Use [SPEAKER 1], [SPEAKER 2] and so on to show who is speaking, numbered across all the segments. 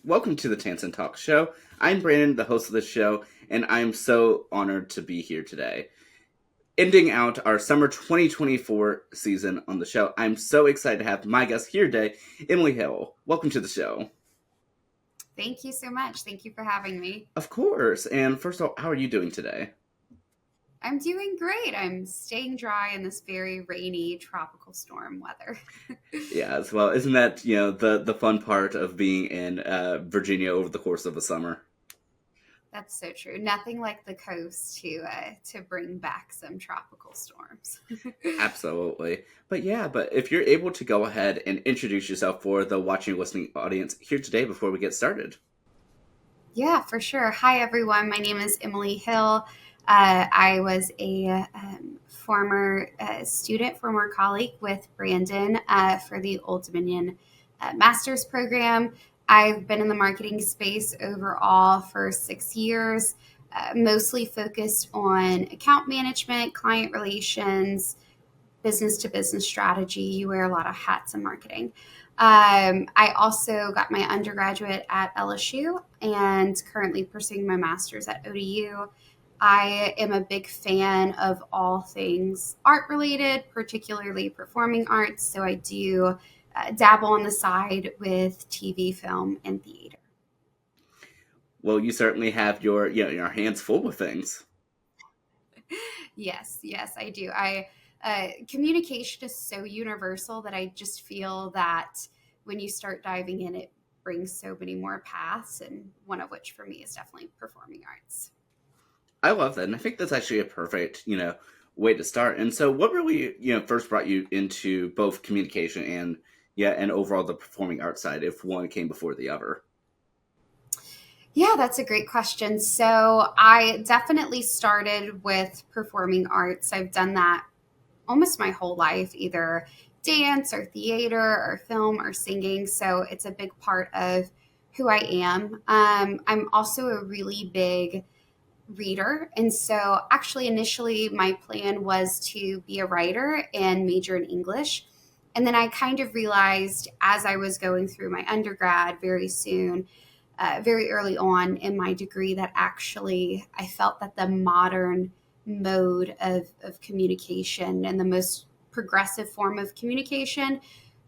[SPEAKER 1] Welcome to the Tansson Talk Show. I'm Brandon, the host of the show, and I'm so honored to be here today. Ending out our summer 2024 season on the show, I'm so excited to have my guest here today, Emily Hill. Welcome to the show.
[SPEAKER 2] Thank you so much. Thank you for having me.
[SPEAKER 1] Of course. And first of all, how are you doing today?
[SPEAKER 2] I'm doing great. I'm staying dry in this very rainy tropical storm weather.
[SPEAKER 1] Yes, well, isn't that, the fun part of being in Virginia over the course of a summer?
[SPEAKER 2] That's so true. Nothing like the coast to bring back some tropical storms.
[SPEAKER 1] Absolutely. But if you're able to go ahead and introduce yourself for the watching and listening audience here today before we get started.
[SPEAKER 2] Yeah, for sure. Hi, everyone. My name is Emily Hill. I was a former student, former colleague with Brandon for the Old Dominion Master's Program. I've been in the marketing space overall for 6 years, mostly focused on account management, client relations, business to business strategy. You wear a lot of hats in marketing. I also got my undergraduate at LSU and currently pursuing my master's at ODU. I am a big fan of all things art related, particularly performing arts. So I do dabble on the side with TV, film, and theater.
[SPEAKER 1] Well, you certainly have your hands full with things.
[SPEAKER 2] Yes, I do. Communication is so universal that I just feel that when you start diving in, it brings so many more paths, and one of which for me is definitely performing arts.
[SPEAKER 1] I love that, and I think that's actually a perfect, way to start. And so, what really, first brought you into both communication and overall the performing arts side, if one came before the other?
[SPEAKER 2] Yeah, that's a great question. So I definitely started with performing arts. I've done that almost my whole life, either dance or theater or film or singing. So it's a big part of who I am. I'm also a really big reader. And so actually, initially, my plan was to be a writer and major in English. And then I kind of realized as I was going through my undergrad very soon, very early on in my degree, that actually I felt that the modern mode of communication and the most progressive form of communication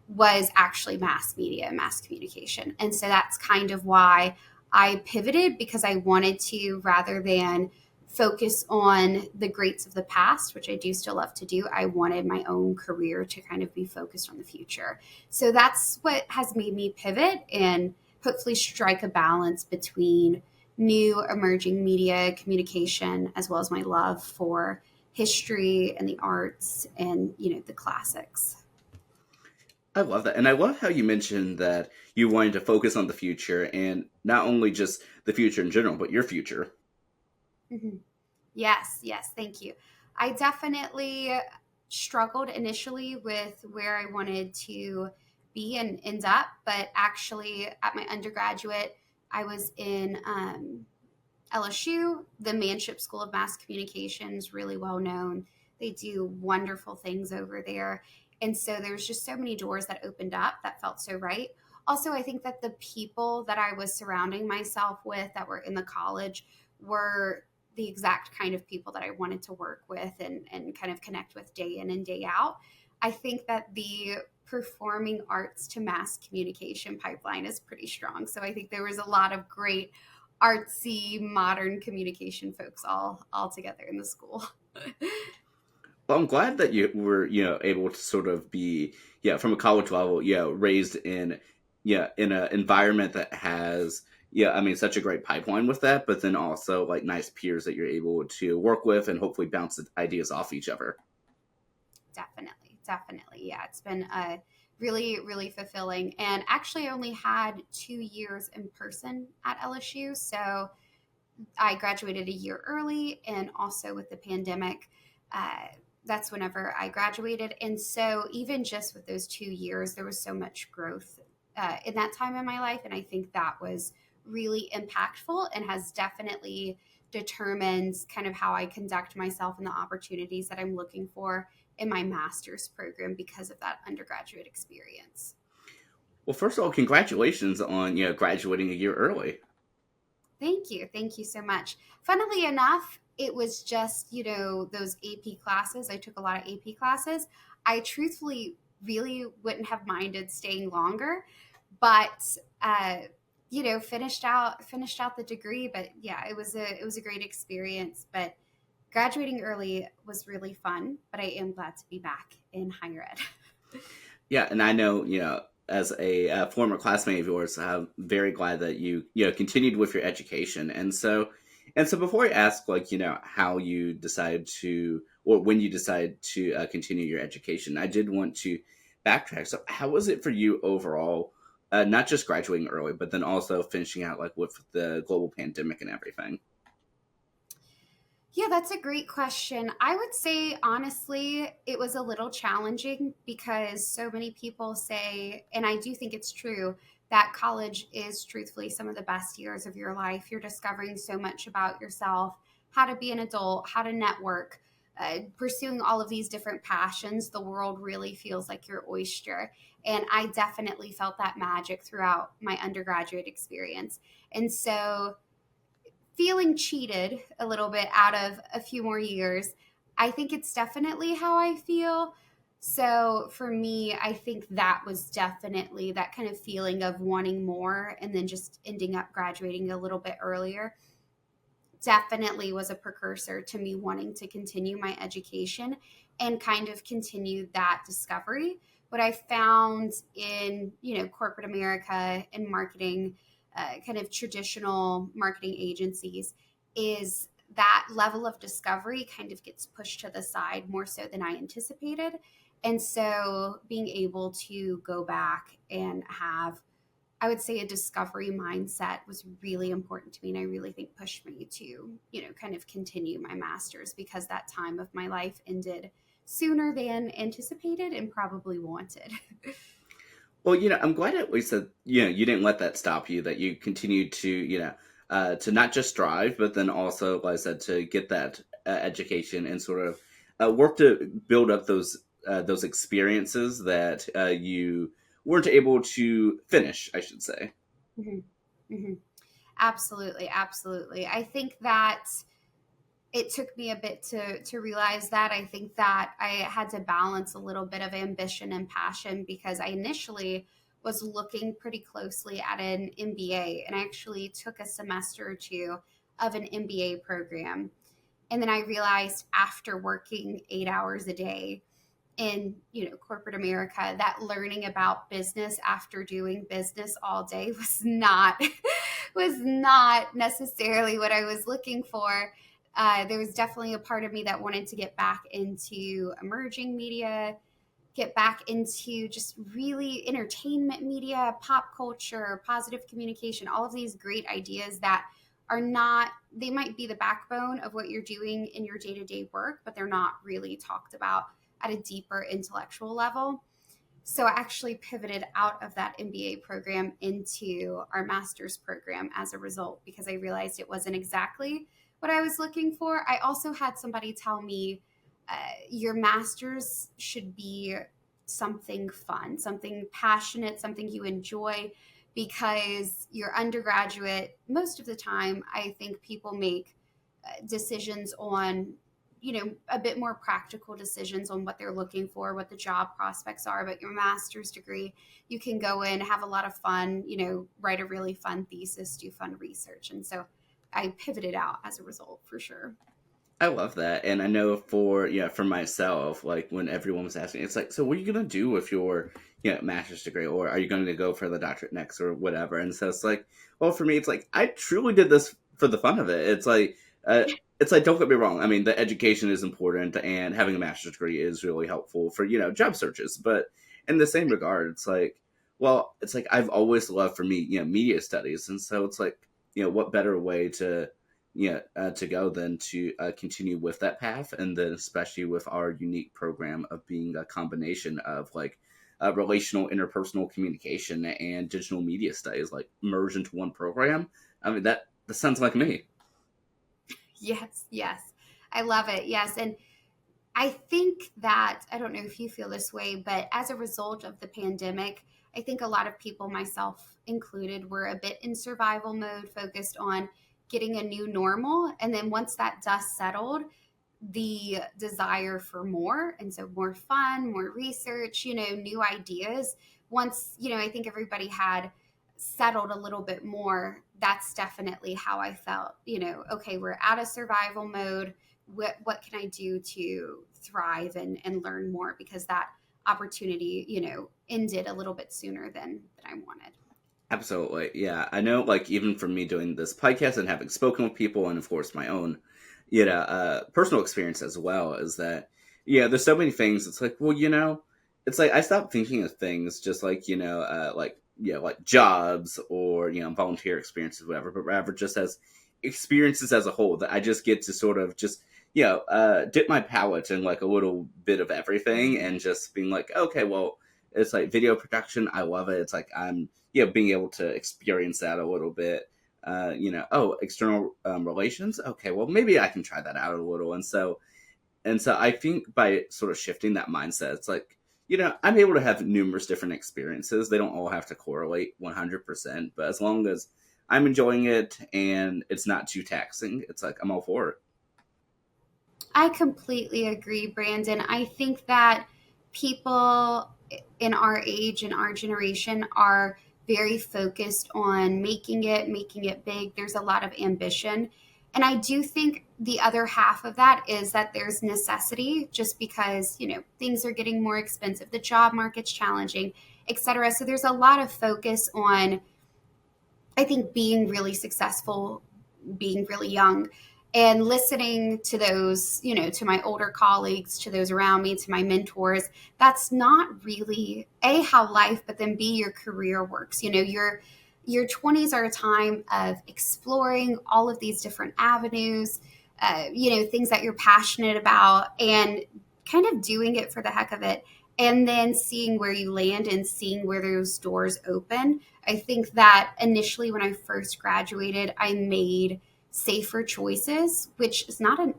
[SPEAKER 2] was actually mass media and mass communication. And so that's kind of why I pivoted, because I wanted to, rather than focus on the greats of the past, which I do still love to do, I wanted my own career to kind of be focused on the future. So that's what has made me pivot and hopefully strike a balance between new emerging media communication as well as my love for history and the arts and the classics.
[SPEAKER 1] I love that, and I love how you mentioned that you wanted to focus on the future, and not only just the future in general, but your future.
[SPEAKER 2] Mm-hmm. Yes, thank you. I definitely struggled initially with where I wanted to be and end up, but actually at my undergraduate, I was in LSU, the Manship School of Mass Communications, really well known. They do wonderful things over there. And so there's just so many doors that opened up that felt so right. Also, I think that the people that I was surrounding myself with that were in the college were the exact kind of people that I wanted to work with and kind of connect with day in and day out. I think that the performing arts to mass communication pipeline is pretty strong. So I think there was a lot of great artsy modern communication folks all together in the school.
[SPEAKER 1] Well, I'm glad that you were, able to sort of be, from a college level, raised in an environment that has, such a great pipeline with that, but then also like nice peers that you're able to work with and hopefully bounce ideas off each other.
[SPEAKER 2] Definitely. Yeah, it's been really, really fulfilling. And actually, I only had 2 years in person at LSU. So I graduated a year early, and also with the pandemic, that's whenever I graduated. And so even just with those 2 years, there was so much growth in that time in my life. And I think that was really impactful and has definitely determined kind of how I conduct myself and the opportunities that I'm looking for in my master's program because of that undergraduate experience.
[SPEAKER 1] Well, first of all, congratulations on graduating a year early.
[SPEAKER 2] Thank you. Thank you so much. Funnily enough, it was just, those AP classes. I took a lot of AP classes. I truthfully really wouldn't have minded staying longer, but finished out the degree. But yeah, it was a great experience. But graduating early was really fun, but I am glad to be back in higher ed.
[SPEAKER 1] Yeah, and I know, as a former classmate of yours, I'm very glad that you continued with your education. And so before I ask, like, how you decide to, or when you decide to continue your education, I did want to backtrack. So, how was it for you overall? Not just graduating early, but then also finishing out like with the global pandemic and everything.
[SPEAKER 2] Yeah, that's a great question. I would say, honestly, it was a little challenging because so many people say, and I do think it's true, that college is truthfully some of the best years of your life. You're discovering so much about yourself, how to be an adult, how to network, pursuing all of these different passions. The world really feels like your oyster. And I definitely felt that magic throughout my undergraduate experience. And so, feeling cheated a little bit out of a few more years, I think it's definitely how I feel. So for me, I think that was definitely that kind of feeling of wanting more and then just ending up graduating a little bit earlier. Definitely was a precursor to me wanting to continue my education and kind of continue that discovery. What I found in, corporate America and marketing, kind of traditional marketing agencies, is that level of discovery kind of gets pushed to the side more so than I anticipated. And so being able to go back and have, I would say, a discovery mindset was really important to me. And I really think pushed me to, kind of continue my master's because that time of my life ended sooner than anticipated and probably wanted.
[SPEAKER 1] Well, I'm glad at least that you didn't let that stop you. That you continued to to not just strive, but then also, like I said, to get that education and sort of work to build up those experiences that you weren't able to finish, I should say.
[SPEAKER 2] Mhm. Mhm. Absolutely, absolutely. I think that it took me a bit to realize that. I think that I had to balance a little bit of ambition and passion because I initially was looking pretty closely at an MBA, and I actually took a semester or two of an MBA program. And then I realized after working 8 hours a day in, corporate America, that learning about business after doing business all day was not was not necessarily what I was looking for. There was definitely a part of me that wanted to get back into emerging media, get back into just really entertainment media, pop culture, positive communication, all of these great ideas that are not, they might be the backbone of what you're doing in your day to day work, but they're not really talked about at a deeper intellectual level. So I actually pivoted out of that MBA program into our master's program as a result because I realized it wasn't exactly what I was looking for. I also had somebody tell me your master's should be something fun, something passionate, something you enjoy, because your undergraduate, most of the time, I think people make decisions on, a bit more practical decisions on what they're looking for, what the job prospects are. But your master's degree, you can go in, have a lot of fun, write a really fun thesis, do fun research. And so I pivoted out as a result for sure.
[SPEAKER 1] I love that, and I know for myself, like when everyone was asking, it's like, so what are you gonna do with your master's degree, or are you going to go for the doctorate next, or whatever? And so it's like, well, for me, it's like I truly did this for the fun of it. Uh, it's like, don't get me wrong. I mean, the education is important, and having a master's degree is really helpful for job searches. But in the same regard, it's like, well, it's like I've always loved for me, media studies, and so it's like, what better way to go than to continue with that path, and then especially with our unique program of being a combination of like relational interpersonal communication and digital media studies, like merged into one program. I mean, that sounds like me.
[SPEAKER 2] Yes, yes. I love it. Yes. And I think that, I don't know if you feel this way, but as a result of the pandemic, I think a lot of people, myself included, were a bit in survival mode, focused on getting a new normal. And then once that dust settled, the desire for more, and so more fun, more research, new ideas. Once, I think everybody had settled a little bit more, that's definitely how I felt. Okay, we're out of survival mode. What can I do to thrive and learn more, because that opportunity, ended a little bit sooner than I wanted.
[SPEAKER 1] Absolutely. Yeah. I know, like, even for me doing this podcast and having spoken with people, and of course my own, personal experience as well, is that, there's so many things. It's like, well, it's like I stopped thinking of things just like, like jobs or, volunteer experiences, whatever, but rather just as experiences as a whole, that I just get to sort of just, dip my palate in like a little bit of everything, and just being like, okay, well, it's like video production. I love it. It's like I'm, being able to experience that a little bit. External relations. Okay, well, maybe I can try that out a little. And so I think by sort of shifting that mindset, it's like, I'm able to have numerous different experiences. They don't all have to correlate 100%, but as long as I'm enjoying it and it's not too taxing, it's like I'm all for it.
[SPEAKER 2] I completely agree, Brandon. I think that people in our age and our generation are very focused on making it big. There's a lot of ambition. And I do think the other half of that is that there's necessity, just because, things are getting more expensive, the job market's challenging, et cetera. So there's a lot of focus on, I think, being really successful, being really young, and listening to those, to my older colleagues, to those around me, to my mentors. That's not really A, how life, but then B, your career works. Your 20s are a time of exploring all of these different avenues, things that you're passionate about, and kind of doing it for the heck of it. And then seeing where you land and seeing where those doors open. I think that initially, when I first graduated, I made safer choices, which is not a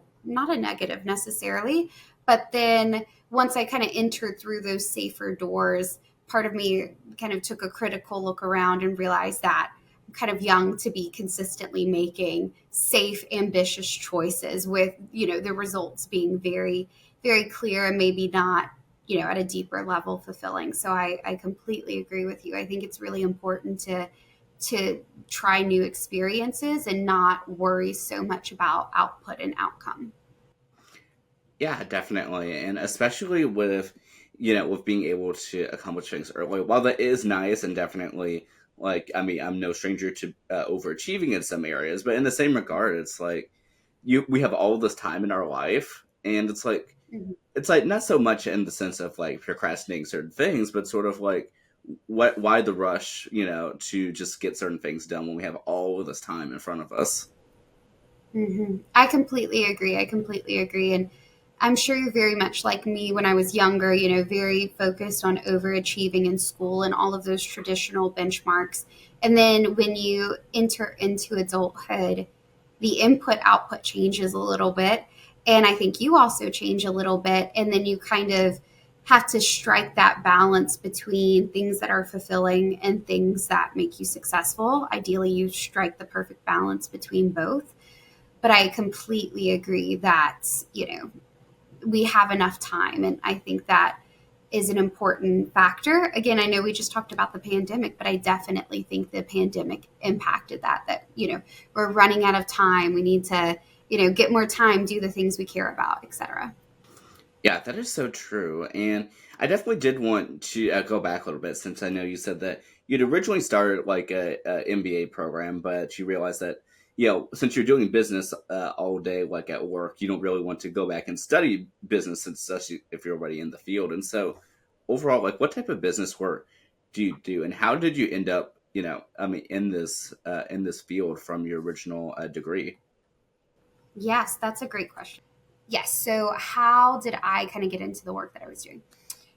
[SPEAKER 2] negative necessarily. But then once I kind of entered through those safer doors, part of me kind of took a critical look around and realized that I'm kind of young to be consistently making safe, ambitious choices with, the results being very, very clear, and maybe not, at a deeper level fulfilling. So I completely agree with you. I think it's really important to try new experiences and not worry so much about output and outcome.
[SPEAKER 1] Yeah, definitely. And especially with, with being able to accomplish things early, while that is nice and definitely, like, I mean, I'm no stranger to overachieving in some areas, but in the same regard, it's like we have all this time in our life, and
[SPEAKER 2] Mhm.
[SPEAKER 1] it's like not so much in the sense of like procrastinating certain things, but sort of like why the rush, to just get certain things done when we have all of this time in front of us.
[SPEAKER 2] I completely agree. I completely agree. And I'm sure you're very much like me when I was younger, very focused on overachieving in school and all of those traditional benchmarks. And then when you enter into adulthood, the input output changes a little bit. And I think you also change a little bit. And then you kind of have to strike that balance between things that are fulfilling and things that make you successful. Ideally, you strike the perfect balance between both. But I completely agree that, we have enough time. And I think that is an important factor. Again, I know we just talked about the pandemic, but I definitely think the pandemic impacted that, we're running out of time. We need to, get more time, do the things we care about, etc.
[SPEAKER 1] Yeah, that is so true. And I definitely did want to go back a little bit, since I know you said that you'd originally started like a MBA program, but you realized that, since you're doing business all day, like at work, you don't really want to go back and study business, especially if you're already in the field. And so overall, like, what type of business work do you do, and how did you end up, I mean, in this field from your original degree?
[SPEAKER 2] Yes, that's a great question. Yes. So, how did I kind of get into the work that I was doing?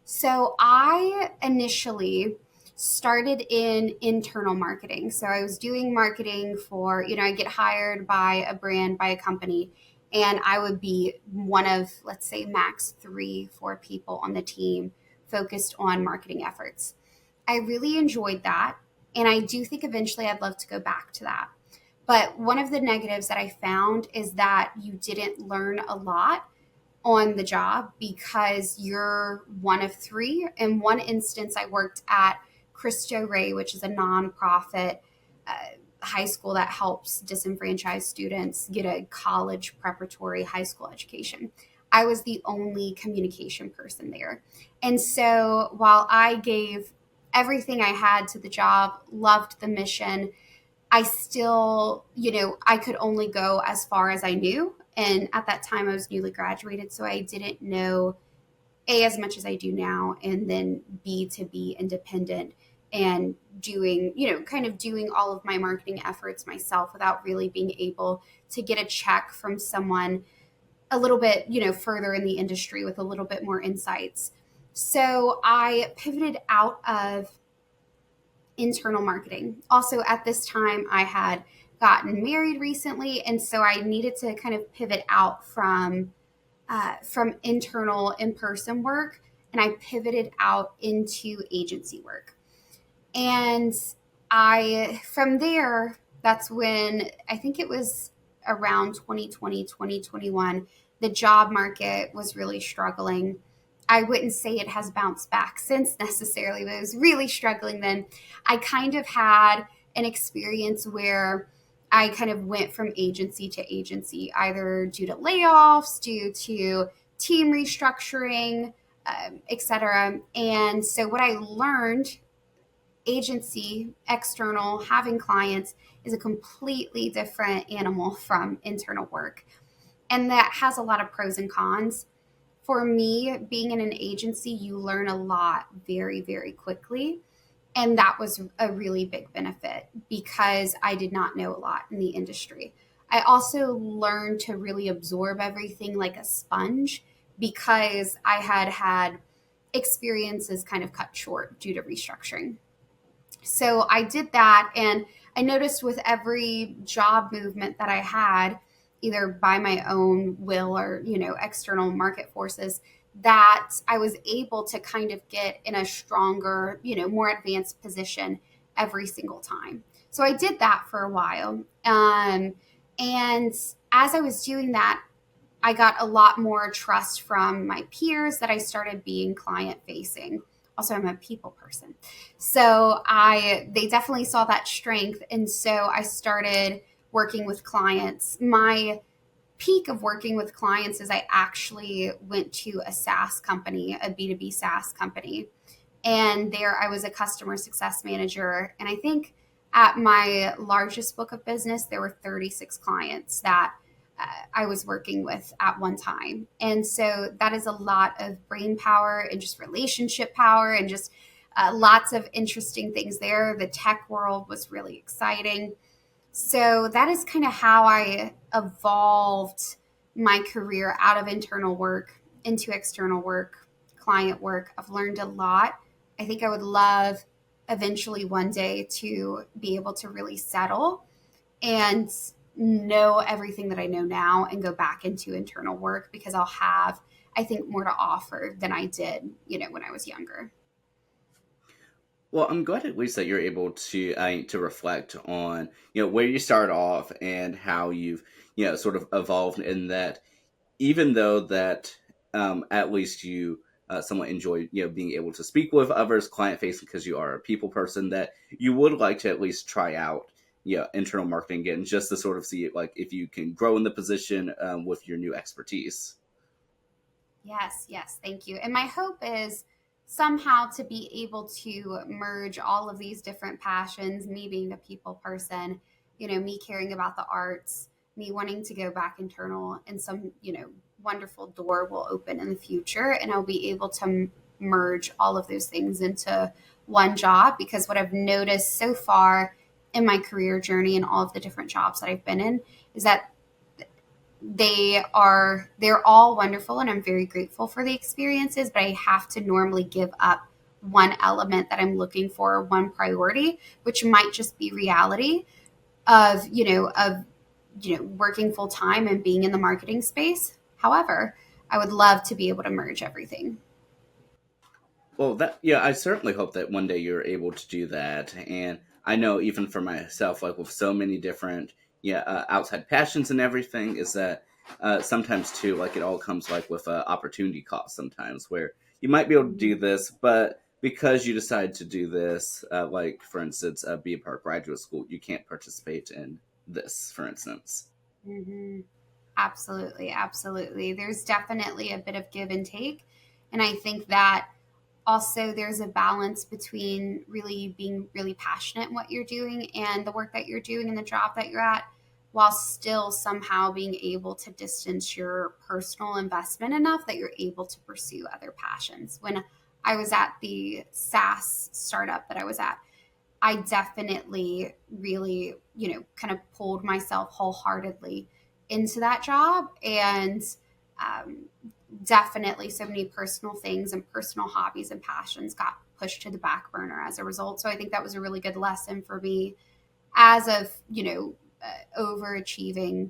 [SPEAKER 2] So I initially started in internal marketing. So I was doing marketing for, I get hired by a brand, by a company, and I would be one of, let's say, max three, four people on the team focused on marketing efforts. I really enjoyed that. And I do think eventually I'd love to go back to that. But one of the negatives that I found is that you didn't learn a lot on the job because you're one of three. In one instance, I worked at Cristo Rey, which is a nonprofit uh, high school that helps disenfranchised students get a college preparatory high school education. I was the only communication person there. And so while I gave everything I had to the job, loved the mission, I still, I could only go as far as I knew. And at that time, I was newly graduated. So I didn't know A, as much as I do now, and then B, to be independent and doing, kind of doing all of my marketing efforts myself without really being able to get a check from someone a little bit, further in the industry with a little bit more insights. So I pivoted out of internal marketing. Also, at this time, I had gotten married recently, and so I needed to kind of pivot out from internal in person work, and I pivoted out into agency work. And I from there, that's when I think it was around 2020, 2021, the job market was really struggling. I wouldn't say it has bounced back since necessarily, but it was really struggling then. I kind of had an experience where I kind of went from agency to agency, either due to layoffs, due to team restructuring, etc. And so, what I learned, agency, external, having clients, is a completely different animal from internal work. And that has a lot of pros and cons. For me, being in an agency, you learn a lot very, very quickly. And that was a really big benefit because I did not know a lot in the industry. I also learned to really absorb everything like a sponge because I had had experiences kind of cut short due to restructuring. So I did that, and I noticed with every job movement that I had, either by my own will or, external market forces, that I was able to kind of get in a stronger, more advanced position every single time. So I did that for a while. And as I was doing that, I got a lot more trust from my peers that I started being client facing. Also, I'm a people person. So they definitely saw that strength. And so I started working with clients. My peak of working with clients is I actually went to a SaaS company, a B2B SaaS company. And there I was a customer success manager. And I think at my largest book of business, there were 36 clients that I was working with at one time. And so that is a lot of brain power and just relationship power and just lots of interesting things there. The tech world was really exciting. So that is kind of how I evolved my career out of internal work into external work, client work. I've learned a lot. I think I would love eventually one day to be able to really settle and know everything that I know now and go back into internal work because I'll have, I think, more to offer than I did, when I was younger.
[SPEAKER 1] Well, I'm glad at least that you're able to reflect on where you started off and how you've sort of evolved in that. Even though that at least you somewhat enjoy being able to speak with others, client facing, because you are a people person, that you would like to at least try out internal marketing again, just to sort of see like if you can grow in the position with your new expertise.
[SPEAKER 2] Yes, yes, thank you. And my hope is somehow to be able to merge all of these different passions, me being a people person, me caring about the arts, me wanting to go back internal, and some, wonderful door will open in the future. And I'll be able to merge all of those things into one job because what I've noticed so far in my career journey and all of the different jobs that I've been in is that they're all wonderful and I'm very grateful for the experiences, but I have to normally give up one element that I'm looking for, one priority, which might just be reality of working full time and being in the marketing space. However, I would love to be able to merge everything.
[SPEAKER 1] Well, that yeah, I certainly hope that one day you're able to do that. And I know even for myself, like with so many different outside passions and everything, is that sometimes too, like it all comes like with opportunity cost. Sometimes where you might be able to do this, but because you decide to do this, like for instance, be a part of graduate school, you can't participate in this, for instance.
[SPEAKER 2] Mm-hmm. Absolutely, absolutely. There's definitely a bit of give and take. And I think that also there's a balance between really being really passionate in what you're doing and the work that you're doing and the job that you're at, while still somehow being able to distance your personal investment enough that you're able to pursue other passions. When I was at the SaaS startup that I was at, I definitely really, kind of pulled myself wholeheartedly into that job. And um, definitely so many personal things and personal hobbies and passions got pushed to the back burner as a result. So I think that was a really good lesson for me as of, overachieving,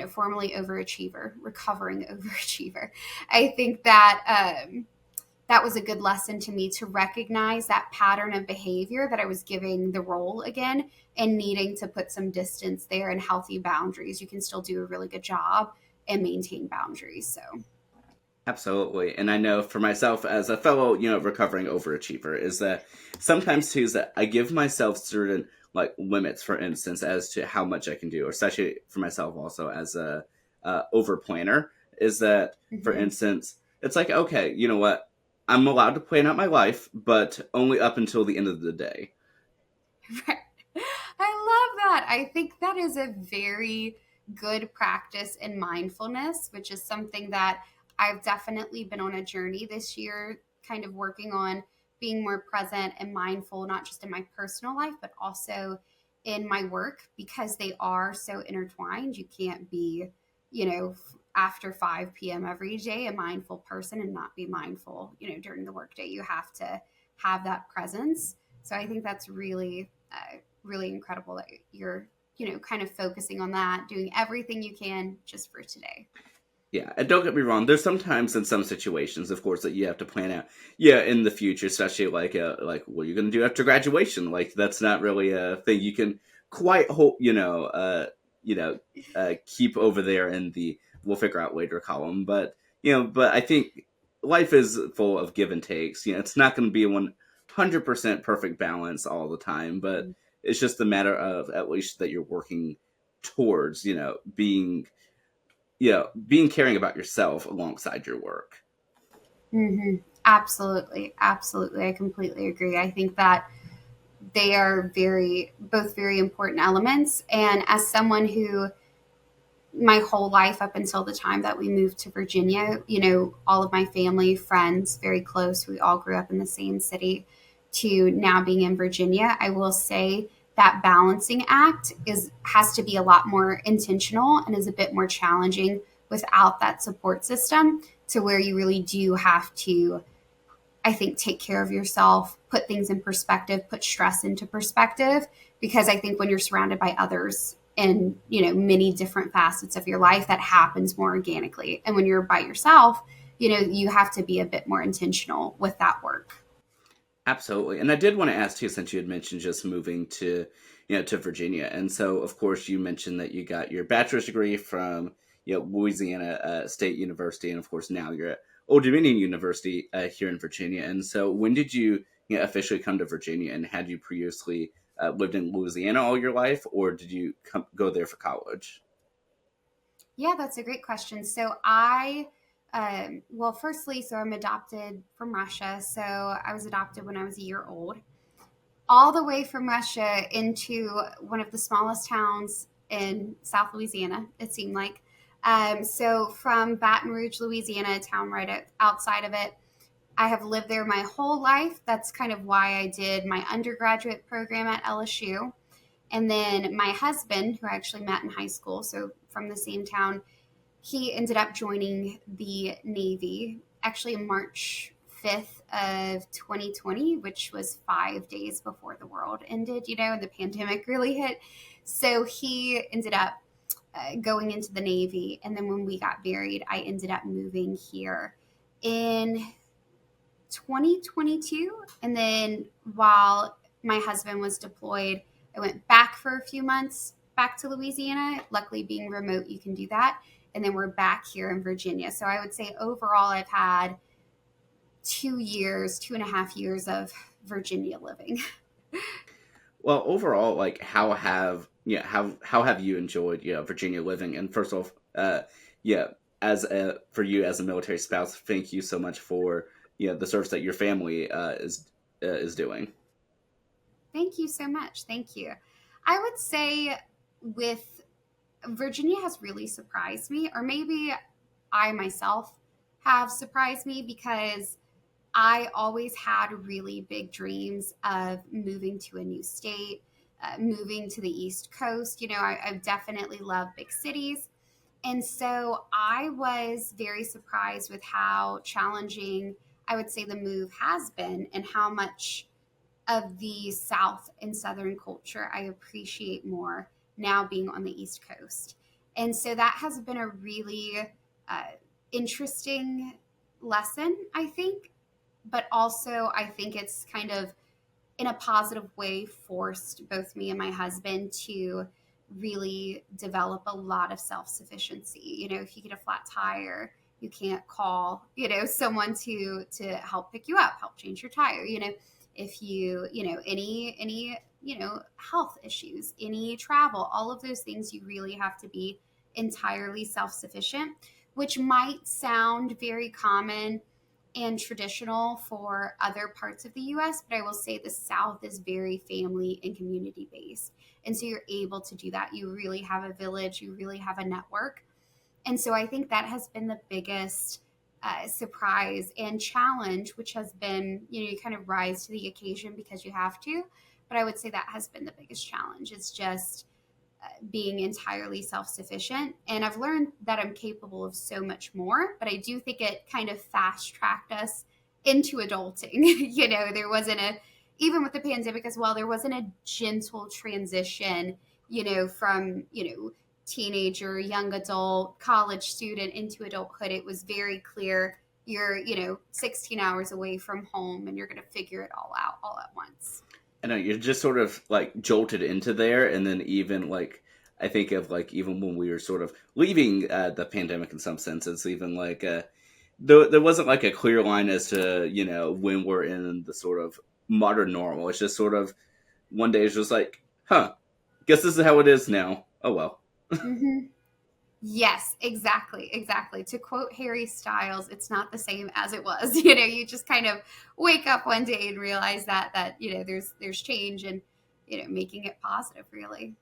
[SPEAKER 2] formerly overachiever, recovering overachiever. I think that that was a good lesson to me to recognize that pattern of behavior that I was giving the role again and needing to put some distance there and healthy boundaries. You can still do a really good job and maintain boundaries. So,
[SPEAKER 1] Absolutely. And I know for myself as a fellow, recovering overachiever is that sometimes too is that I give myself certain like limits, for instance, as to how much I can do, especially for myself also as a over planner, is that for
[SPEAKER 2] mhm.
[SPEAKER 1] instance, it's like, okay, you know what? I'm allowed to plan out my life, but only up until the end of the day.
[SPEAKER 2] Right. I love that. I think that is a very good practice in mindfulness, which is something that I've definitely been on a journey this year, kind of working on being more present and mindful, not just in my personal life, but also in my work because they are so intertwined. You can't be, after 5 p.m. every day, a mindful person and not be mindful, during the workday. You have to have that presence. So I think that's really, really incredible that you're, kind of focusing on that, doing everything you can just for today.
[SPEAKER 1] Yeah, and don't get me wrong. There's sometimes in some situations, of course, that you have to plan out. Yeah, in the future, especially like what you're going to do after graduation. Like that's not really a thing you can quite hope. You know, keep over there in the we'll figure out later column. But but I think life is full of give and takes. It's not going to be a 100% perfect balance all the time, but it's just a matter of at least that you're working towards being being caring about yourself alongside your work.
[SPEAKER 2] Mm-hmm. Absolutely, absolutely. I completely agree. I think that they are both very important elements. And as someone who my whole life up until the time that we moved to Virginia, all of my family, friends, very close, we all grew up in the same city, to now being in Virginia, I will say that balancing act is has to be a lot more intentional and is a bit more challenging without that support system, to where you really do have to, I think, take care of yourself, put things in perspective, put stress into perspective. Because I think when you're surrounded by others in, many different facets of your life, that happens more organically. And when you're by yourself, you have to be a bit more intentional with that work.
[SPEAKER 1] Absolutely. And I did want to ask too, since you had mentioned just moving to, to Virginia. And so, of course, you mentioned that you got your bachelor's degree from, Louisiana State University. And of course, now you're at Old Dominion University here in Virginia. And so, when did you, officially come to Virginia? And had you previously lived in Louisiana all your life, or did you go there for college?
[SPEAKER 2] Yeah, that's a great question. So well, firstly, so I'm adopted from Russia. So I was adopted when I was a year old, all the way from Russia into one of the smallest towns in South Louisiana, it seemed like. So from Baton Rouge, Louisiana, a town right outside of it, I have lived there my whole life. That's kind of why I did my undergraduate program at LSU. And then my husband, who I actually met in high school, so from the same town, he ended up joining the Navy actually March 5th of 2020, which was 5 days before the world ended, and the pandemic really hit. So he ended up going into the Navy. And then when we got married, I ended up moving here in 2022. And then while my husband was deployed, I went back for a few months back to Louisiana. Luckily, being remote, you can do that. And then we're back here in Virginia. So I would say overall, I've had 2 years, 2.5 years of Virginia living.
[SPEAKER 1] Well, overall, like how have you enjoyed Virginia living? And first off, yeah, as a for you as a military spouse, thank you so much for the service that your family is doing.
[SPEAKER 2] Thank you so much. Thank you. I would say with Virginia has really surprised me, or maybe I myself have surprised me because I always had really big dreams of moving to a new state, moving to the East Coast. I definitely love big cities. And so I was very surprised with how challenging I would say the move has been and how much of the South and Southern culture I appreciate more now being on the East Coast. And so that has been a really uh, interesting lesson, I think. But also, I think it's kind of in a positive way forced both me and my husband to really develop a lot of self-sufficiency. If you get a flat tire, you can't call someone to help pick you up, help change your tire. If any health issues, any travel, all of those things, you really have to be entirely self-sufficient, which might sound very common and traditional for other parts of the US, but I will say the South is very family and community based. And so you're able to do that. You really have a village, you really have a network. And so I think that has been the biggest surprise and challenge, which has been, you kind of rise to the occasion because you have to. But I would say that has been the biggest challenge. It's just being entirely self sufficient. And I've learned that I'm capable of so much more, but I do think it kind of fast tracked us into adulting. There wasn't even with the pandemic as well, there wasn't a gentle transition, from, teenager, young adult, college student into adulthood. It was very clear you're, 16 hours away from home and you're going to figure it all out all at once.
[SPEAKER 1] I know you're just sort of like jolted into there, and then even like I think of like even when we were sort of leaving the pandemic in some senses, even like there wasn't like a clear line as to when we're in the sort of modern normal. It's just sort of one day it's just like, huh, guess this is how it is now. Oh well.
[SPEAKER 2] Mm-hmm. Yes, exactly, exactly. To quote Harry Styles, it's not the same as it was. You just kind of wake up one day and realize that there's change and making it positive really.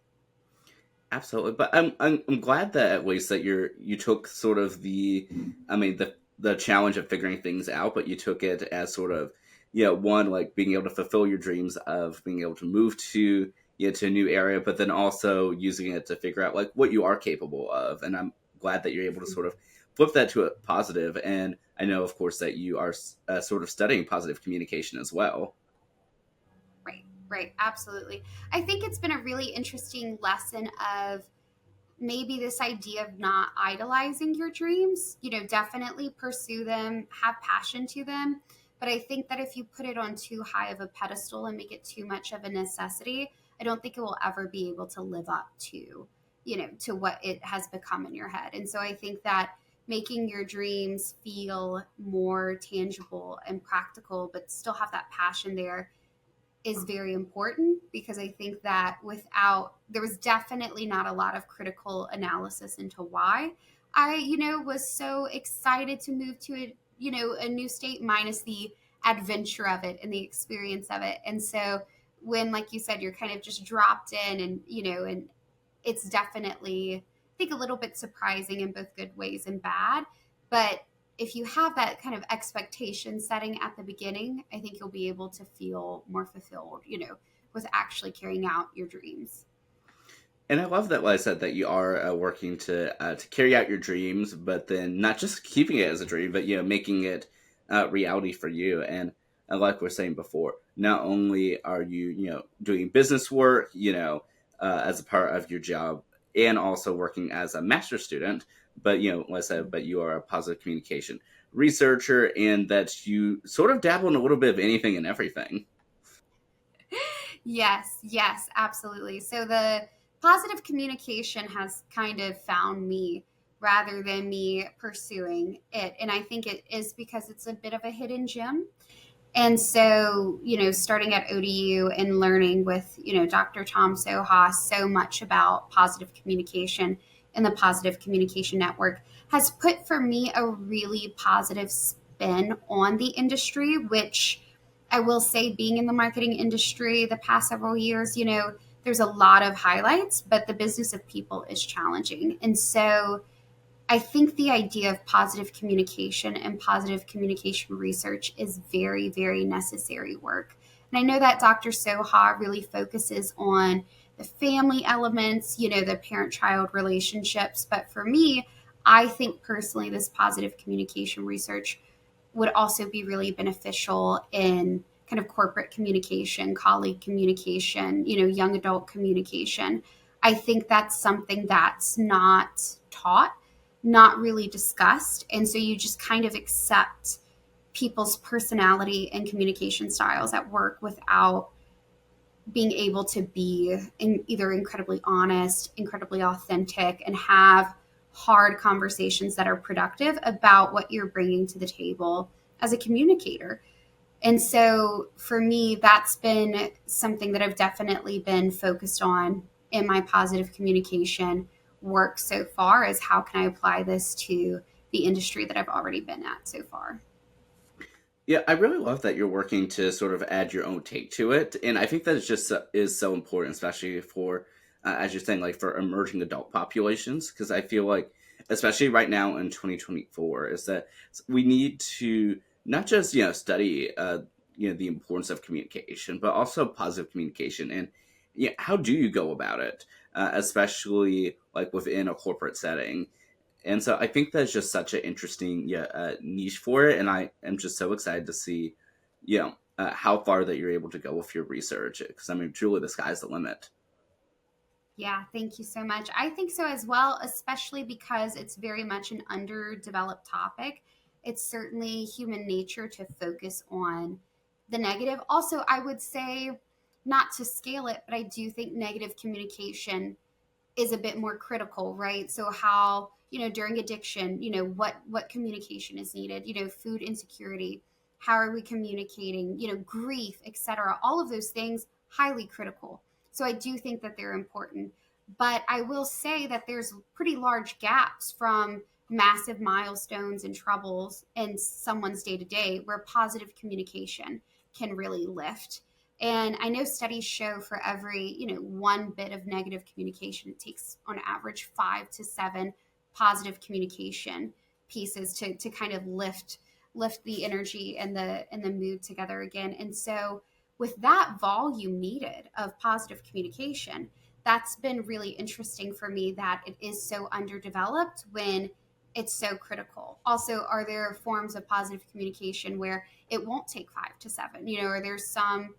[SPEAKER 1] Absolutely, but I'm glad that at least that you took sort of I mean the challenge of figuring things out, but you took it as sort of one like being able to fulfill your dreams of being able to move to a new area, but then also using it to figure out like what you are capable of, and I'm glad that you're able to sort of flip that to a positive. And I know, of course, that you are sort of studying positive communication as well.
[SPEAKER 2] Right, right, absolutely. I think it's been a really interesting lesson of maybe this idea of not idolizing your dreams. Definitely pursue them, have passion to them. But I think that if you put it on too high of a pedestal and make it too much of a necessity, I don't think it will ever be able to live up to what it has become in your head. And so I think that making your dreams feel more tangible and practical, but still have that passion there is very important because I think that there was definitely not a lot of critical analysis into why I, was so excited to move to a new state minus the adventure of it and the experience of it. And so when, like you said, you're kind of just dropped in and it's definitely, I think, a little bit surprising in both good ways and bad. But if you have that kind of expectation setting at the beginning, I think you'll be able to feel more fulfilled, with actually carrying out your dreams.
[SPEAKER 1] And I love that, like I said, that you are working to carry out your dreams, but then not just keeping it as a dream, but making it reality for you. And like we are saying before, not only are you doing business work, as a part of your job and also working as a master's student. But like I said, but you are a positive communication researcher, and that you sort of dabble in a little bit of anything and everything.
[SPEAKER 2] Yes, yes, absolutely. So the positive communication has kind of found me rather than me pursuing it. And I think it is because it's a bit of a hidden gem. And so, starting at ODU and learning with, Dr. Tom Soha so much about positive communication and the positive communication network has put for me a really positive spin on the industry, which I will say, being in the marketing industry the past several years, there's a lot of highlights, but the business of people is challenging. And so, I think the idea of positive communication and positive communication research is very, very necessary work. And I know that Dr. Soha really focuses on the family elements, the parent child relationships. But for me, I think personally, this positive communication research would also be really beneficial in kind of corporate communication, colleague communication, young adult communication. I think that's something that's not taught, not really discussed. And so you just kind of accept people's personality and communication styles at work without being able to be either incredibly honest, incredibly authentic, and have hard conversations that are productive about what you're bringing to the table as a communicator. And so for me, that's been something that I've definitely been focused on in my positive communication work so far, is how can I apply this to the industry that I've already been at so far.
[SPEAKER 1] Yeah, I really love that you're working to sort of add your own take to it, and I think that is so important, especially for, as you're saying, like for emerging adult populations, because I feel like, especially right now in 2024, is that we need to not just study the importance of communication, but also positive communication, and how do you go about it, especially like within a corporate setting. And so I think that's just such an interesting niche for it, and I am just so excited to see, how far that you're able to go with your research. Because I mean, truly, the sky's the limit.
[SPEAKER 2] Yeah, thank you so much. I think so as well, especially because it's very much an underdeveloped topic. It's certainly human nature to focus on the negative. Also, I would say, not to scale it, but I do think negative communication is a bit more critical, right? So how, during addiction, what communication is needed, food insecurity, how are we communicating, grief, etc. All of those things highly critical. So I do think that they're important. But I will say that there's pretty large gaps from massive milestones and troubles in someone's day to day where positive communication can really lift. And I know studies show for every, one bit of negative communication, it takes on average 5 to 7 positive communication pieces to kind of lift the energy and the mood together again. And so with that volume needed of positive communication, that's been really interesting for me that it is so underdeveloped when it's so critical. Also, are there forms of positive communication where it won't take 5 to 7? Or there's some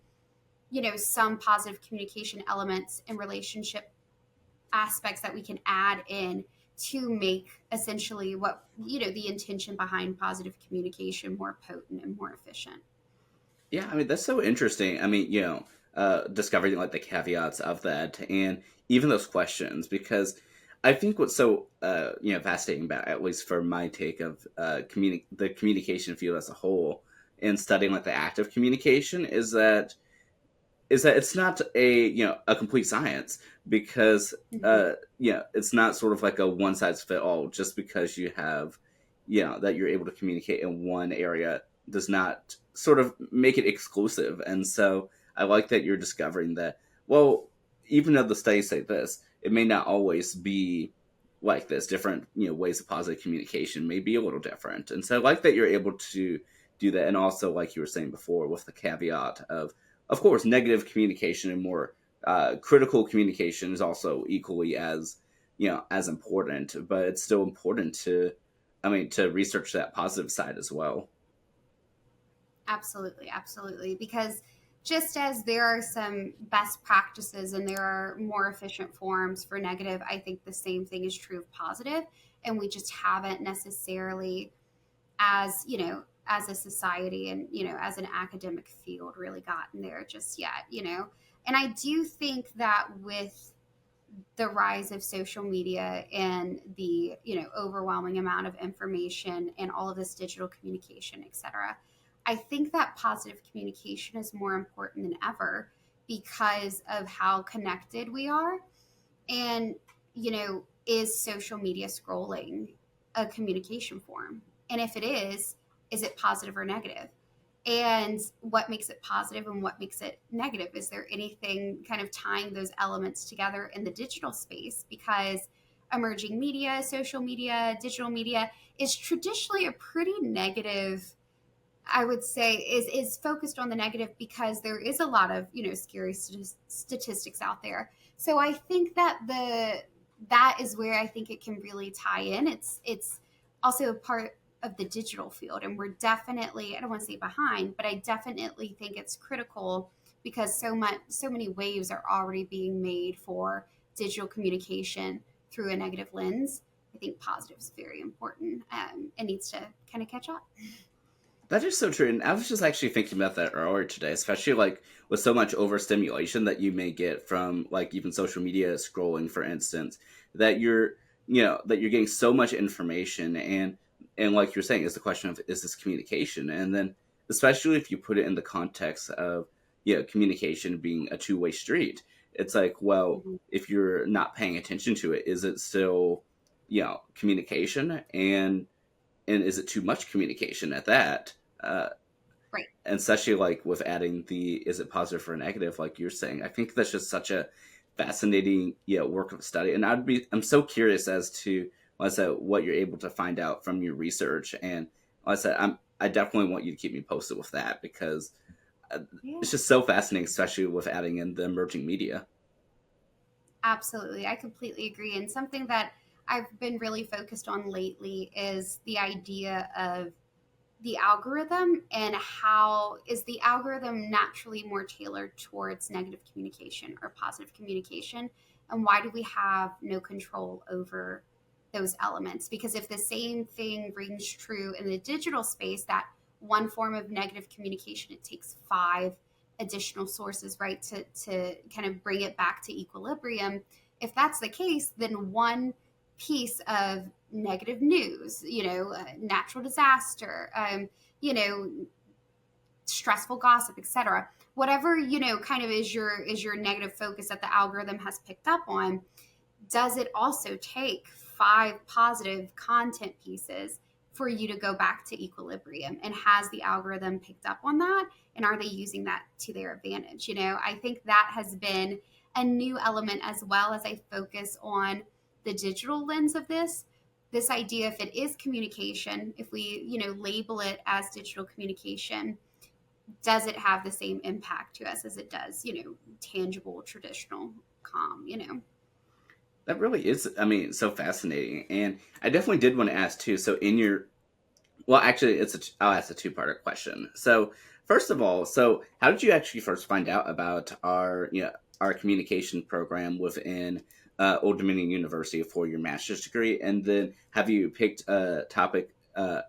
[SPEAKER 2] positive communication elements and relationship aspects that we can add in to make essentially what the intention behind positive communication more potent and more efficient.
[SPEAKER 1] Yeah, I mean that's so interesting. I mean, discovering like the caveats of that, and even those questions, because I think what's so fascinating about, at least for my take of the communication field as a whole, and studying like the act of communication, is that it's not a complete science, because
[SPEAKER 2] Mm-hmm.
[SPEAKER 1] it's not sort of like a one size fit all. Just because you have that you're able to communicate in one area does not sort of make it exclusive. And so I like that you're discovering that, well, even though the studies say this, it may not always be like this. Different ways of positive communication may be a little different. And so I like that you're able to do that. And also, like you were saying before, with the caveat of course, negative communication and more critical communication is also equally as as important. But it's still important to, I mean, to research that positive side as well.
[SPEAKER 2] Absolutely, absolutely. Because just as there are some best practices and there are more efficient forms for negative, I think the same thing is true of positive. And we just haven't necessarily, as as a society and as an academic field, really gotten there just yet. And I do think that with the rise of social media and the overwhelming amount of information and all of this digital communication, etc., I think that positive communication is more important than ever because of how connected we are. And is social media scrolling a communication form? And if it is it positive or negative? And what makes it positive and what makes it negative? Is there anything kind of tying those elements together in the digital space? Because emerging media, social media, digital media is traditionally a pretty negative, I would say, is focused on the negative because there is a lot of scary statistics out there. So I think that that is where I think it can really tie in. It's also a part of the digital field, and we're definitely, I don't want to say behind, but I definitely think it's critical because so many waves are already being made for digital communication through a negative lens. I think positive is very important. It needs to kind of catch up.
[SPEAKER 1] That is so true. And I was just actually thinking about that earlier today, especially like with so much overstimulation that you may get from like even social media scrolling, for instance, that you're getting so much information and like you're saying, is the question of is this communication? And then especially if you put it in the context of communication being a two-way street, it's like, well,
[SPEAKER 2] Mhm.
[SPEAKER 1] if you're not paying attention to it, is it still, communication? And is it too much communication at that? Uh,
[SPEAKER 2] Right.
[SPEAKER 1] and especially like with adding the is it positive or negative, like you're saying, I think that's just such a fascinating work of study. And I'm so curious as to like I said what you're able to find out from your research. And like I said, I definitely want you to keep me posted with that because uh, it's
[SPEAKER 2] Yeah.
[SPEAKER 1] just so fascinating, especially with adding in the emerging media.
[SPEAKER 2] Absolutely. I completely agree. And something that I've been really focused on lately is the idea of the algorithm and how is the algorithm naturally more tailored towards negative communication or positive communication? And why do we have no control over those elements? Because if the same thing rings true in the digital space, that one form of negative communication, it takes five additional sources, right, to kind of bring it back to equilibrium. If that's the case, then one piece of negative news, natural disaster, you know, stressful gossip, etc. Whatever kind of is your negative focus that the algorithm has picked up on. Does it also take five positive content pieces for you to go back to equilibrium? And has the algorithm picked up on that? And are they using that to their advantage? I think that has been a new element as well as I focus on the digital lens of this idea. If it is communication, if we label it as digital communication, does it have the same impact to us as it does tangible traditional com?
[SPEAKER 1] That really is, I mean, so fascinating. And I definitely did want to ask too. So in your Well, actually, I'll ask a two-part question. So, first of all, so how did you actually first find out about our communication program within Old Dominion University for your master's degree, and then have you picked a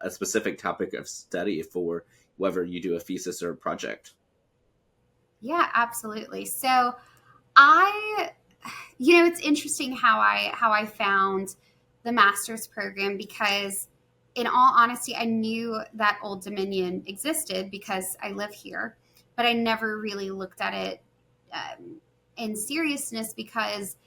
[SPEAKER 1] specific topic of study for whether you do a thesis or a project?
[SPEAKER 2] Yeah, absolutely. So I, it's interesting how I found the master's program because, in all honesty, I knew that Old Dominion existed because I live here, but I never really looked at it in seriousness because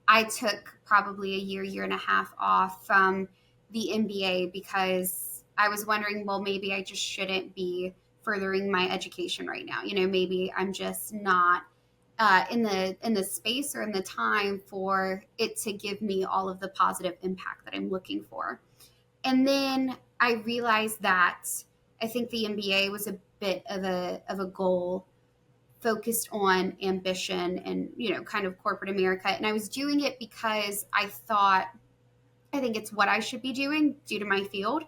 [SPEAKER 2] I took probably a year and a half off from the MBA because I was wondering, well, maybe I just shouldn't be furthering my education right now. Maybe I'm just not in the space or in the time for it to give me all of the positive impact that I'm looking for. And then I realized that I think the MBA was a bit of a goal focused on ambition and kind of corporate America. And I was doing it because I think it's what I should be doing due to my field.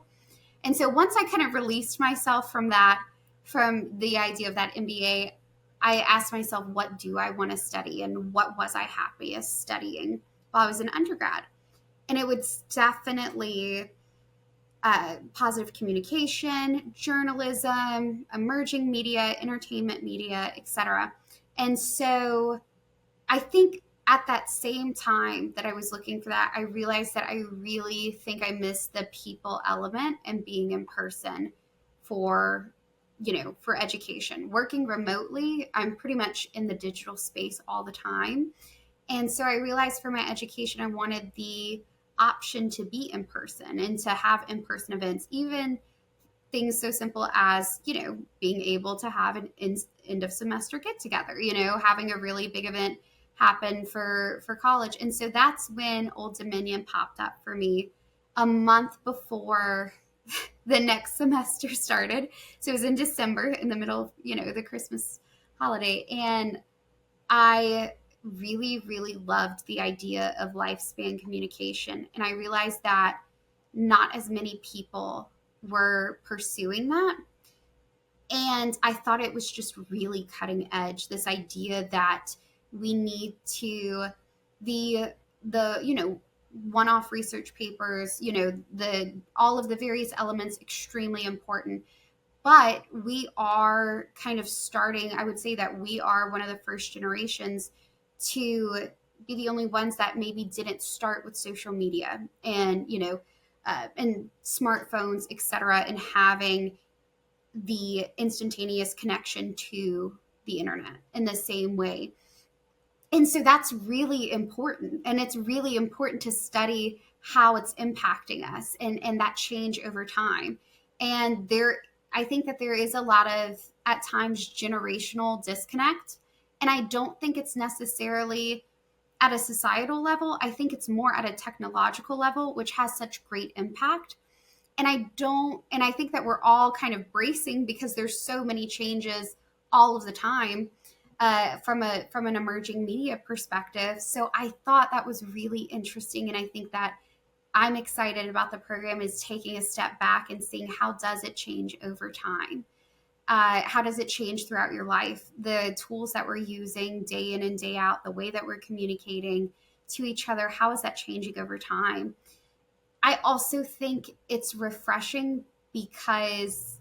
[SPEAKER 2] And so once I kind of released myself from the idea of that MBA, I asked myself, what do I want to study and what was I happiest studying while I was an undergrad? And it was definitely positive communication, journalism, emerging media, entertainment media, etc. And so I think at that same time that I was looking for that, I realized that I really think I missed the people element and being in person for, for education. Working remotely, I'm pretty much in the digital space all the time. And so I realized for my education, I wanted the option to be in person and to have in person events, even things so simple as, being able to have an end of semester get together, having a really big event happen for college. And so that's when Old Dominion popped up for me a month before the next semester started. So it was in December, in the middle of, the Christmas holiday. And I really, really loved the idea of lifespan communication. And I realized that not as many people were pursuing that. And I thought it was just really cutting edge, this idea that we need to, the one-off research papers, the all of the various elements extremely important, but we are kind of starting, I would say that we are one of the first generations to be the only ones that maybe didn't start with social media and, and smartphones, et cetera, and having the instantaneous connection to the internet in the same way. And so that's really important. And it's really important to study how it's impacting us and that change over time. And I think that there is a lot of, at times, generational disconnect. And I don't think it's necessarily at a societal level. I think it's more at a technological level, which has such great impact. And I think that we're all kind of bracing because there's so many changes all of the time from an emerging media perspective. So I thought that was really interesting, and I think that I'm excited about the program is taking a step back and seeing how does it change over time. How does it change throughout your life? The tools that we're using day in and day out, the way that we're communicating to each other, how is that changing over time? I also think it's refreshing because,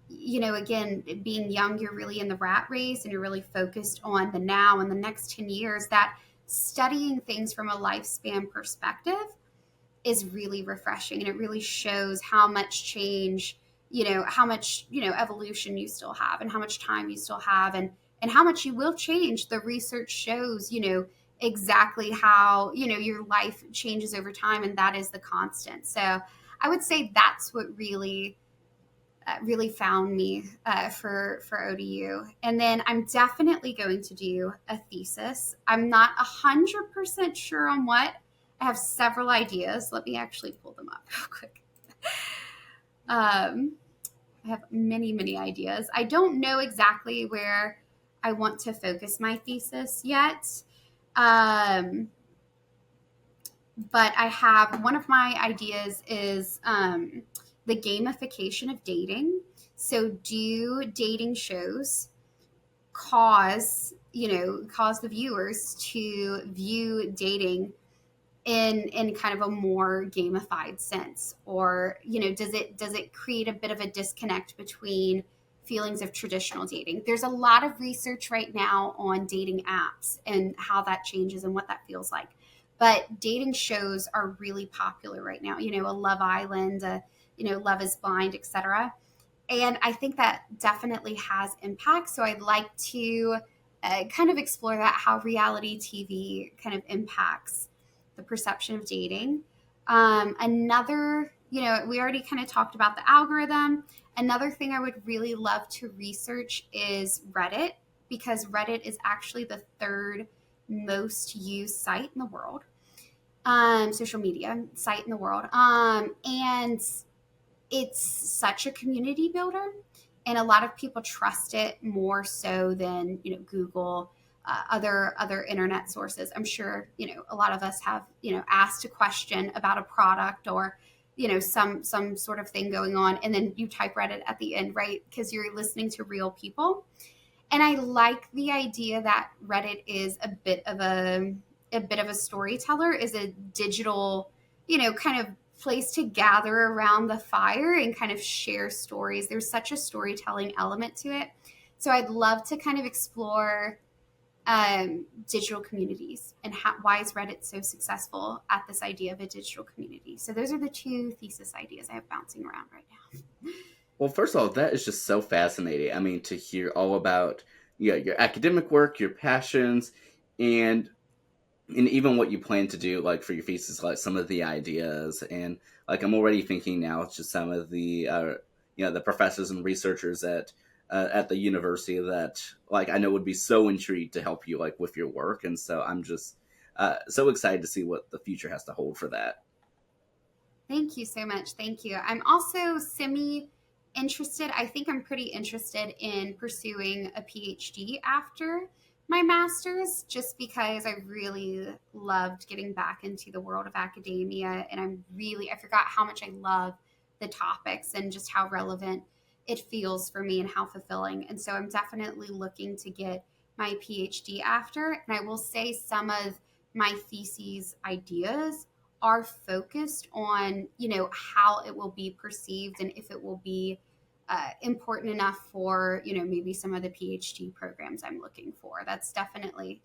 [SPEAKER 2] again, being young, you're really in the rat race and you're really focused on the now and the next 10 years, that studying things from a lifespan perspective is really refreshing. And it really shows how much change, how much, evolution you still have and how much time you still have and how much you will change. The research shows, exactly how, your life changes over time. And that is the constant. So I would say that's what really found me for ODU. And then I'm definitely going to do a thesis. I'm not 100% sure on what. I have several ideas. Let me actually pull them up real quick. I have many, many ideas. I don't know exactly where I want to focus my thesis yet. But I have, one of my ideas is the gamification of dating. So do dating shows cause the viewers to view dating in kind of a more gamified sense, or does it create a bit of a disconnect between feelings of traditional dating? There's a lot of research right now on dating apps and how that changes and what that feels like, but dating shows are really popular right now, a Love Island, Love is Blind, etc. And I think that definitely has impact. So I'd like to kind of explore that, how reality TV kind of impacts the perception of dating. Another, we already kind of talked about the algorithm. Another thing I would really love to research is Reddit, because Reddit is actually the third most used site in the world, social media site in the world. And it's such a community builder, and a lot of people trust it more so than, Google, other internet sources. I'm sure, a lot of us have, asked a question about a product or, some sort of thing going on, and then you type Reddit at the end, right? Because you're listening to real people. And I like the idea that Reddit is a bit of a storyteller, is a digital, kind of place to gather around the fire and kind of share stories. There's such a storytelling element to it. So I'd love to kind of explore digital communities and why is Reddit so successful at this idea of a digital community. So those are the two thesis ideas I have bouncing around right now.
[SPEAKER 1] Well, first of all, that is just so fascinating. I mean, to hear all about your academic work, your passions, and even what you plan to do, like for your thesis, like some of the ideas, and like I'm already thinking now, it's just some of the the professors and researchers at the university that like I know would be so intrigued to help you like with your work, and so I'm just so excited to see what the future has to hold for that.
[SPEAKER 2] Thank you so much. Thank you. I'm also semi interested. I think I'm pretty interested in pursuing a PhD after my master's just because I really loved getting back into the world of academia. And I forgot how much I love the topics and just how relevant it feels for me and how fulfilling. And so I'm definitely looking to get my PhD after. And I will say some of my theses ideas are focused on, how it will be perceived and if it will be important enough for, maybe some of the PhD programs I'm looking for. That's definitely,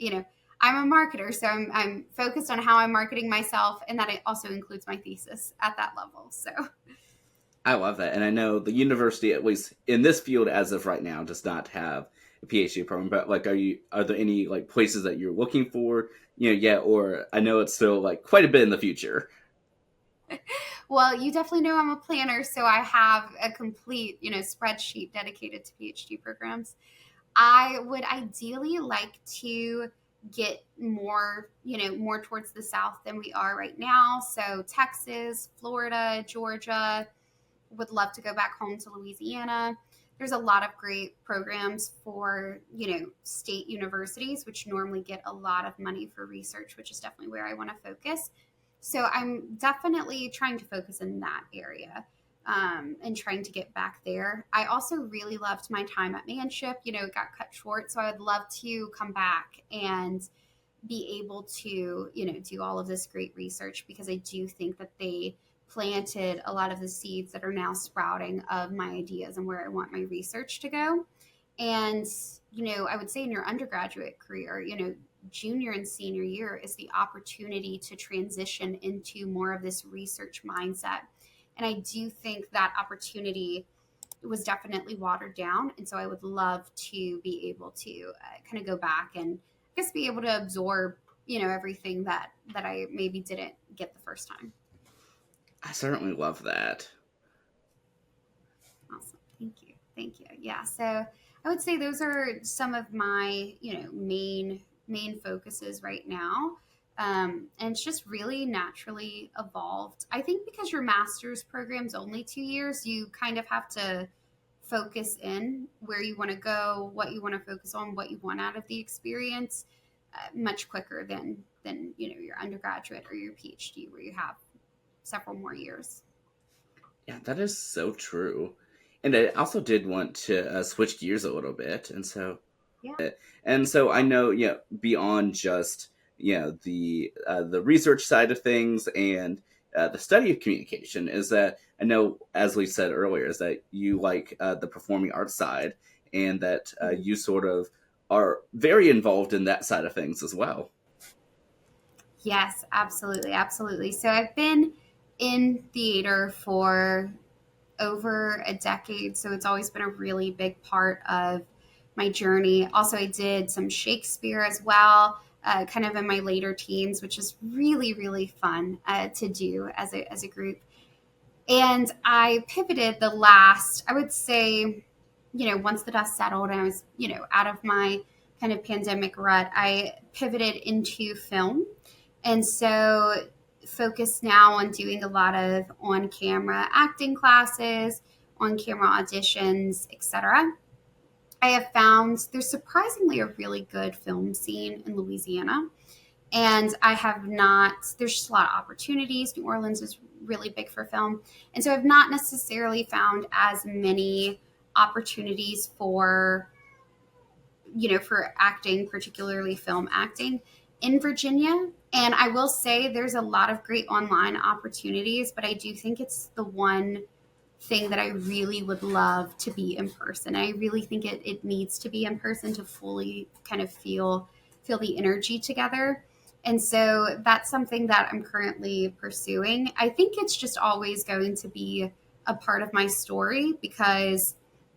[SPEAKER 2] I'm a marketer, so I'm focused on how I'm marketing myself, and that it also includes my thesis at that level. So
[SPEAKER 1] I love that, and I know the university, at least in this field as of right now, does not have a PhD program. But like, are there any like places that you're looking for? Yet, or I know it's still like quite a bit in the future.
[SPEAKER 2] well, you definitely know I'm a planner, so I have a complete, spreadsheet dedicated to PhD programs. I would ideally like to get more, more towards the south than we are right now. So Texas, Florida, Georgia, would love to go back home to Louisiana. There's a lot of great programs for, state universities, which normally get a lot of money for research, which is definitely where I want to focus. So I'm definitely trying to focus in that area, and trying to get back there. I also really loved my time at Manship. It got cut short. So I would love to come back and be able to, do all of this great research because I do think that they planted a lot of the seeds that are now sprouting of my ideas and where I want my research to go. And, I would say in your undergraduate career, junior and senior year is the opportunity to transition into more of this research mindset. And I do think that opportunity was definitely watered down. And so I would love to be able to kind of go back and I guess be able to absorb, everything that I maybe didn't get the first time.
[SPEAKER 1] I certainly love that.
[SPEAKER 2] Awesome. Thank you. Thank you. Yeah. So I would say those are some of my, main focuses right now. And it's just really naturally evolved. I think because your master's program's only 2 years, you kind of have to focus in where you want to go, what you want to focus on, what you want out of the experience, much quicker than your undergraduate or your PhD, where you have several more years.
[SPEAKER 1] Yeah, that is so true. And I also did want to switch gears a little bit,
[SPEAKER 2] Yeah.
[SPEAKER 1] and so I know, beyond just the research side of things and the study of communication, is that I know, as we said earlier, is that you like the performing arts side, and that you sort of are very involved in that side of things as well.
[SPEAKER 2] Yes, absolutely, absolutely. So I've been in theater for over a decade, so it's always been a really big part of my journey. Also, I did some Shakespeare as well, kind of in my later teens, which is really, really fun to do as a group. And I pivoted the last, I would say, once the dust settled and I was, out of my kind of pandemic rut, I pivoted into film. And so focused now on doing a lot of on camera acting classes, on camera auditions, etc. I have found there's surprisingly a really good film scene in Louisiana. And I have not, there's just a lot of opportunities. New Orleans is really big for film. And so I've not necessarily found as many opportunities for for acting, particularly film acting in Virginia. And I will say there's a lot of great online opportunities, but I do think it's the one thing that I really would love to be in person. I really think it needs to be in person to fully kind of feel the energy together. And so that's something that I'm currently pursuing. I think it's just always going to be a part of my story because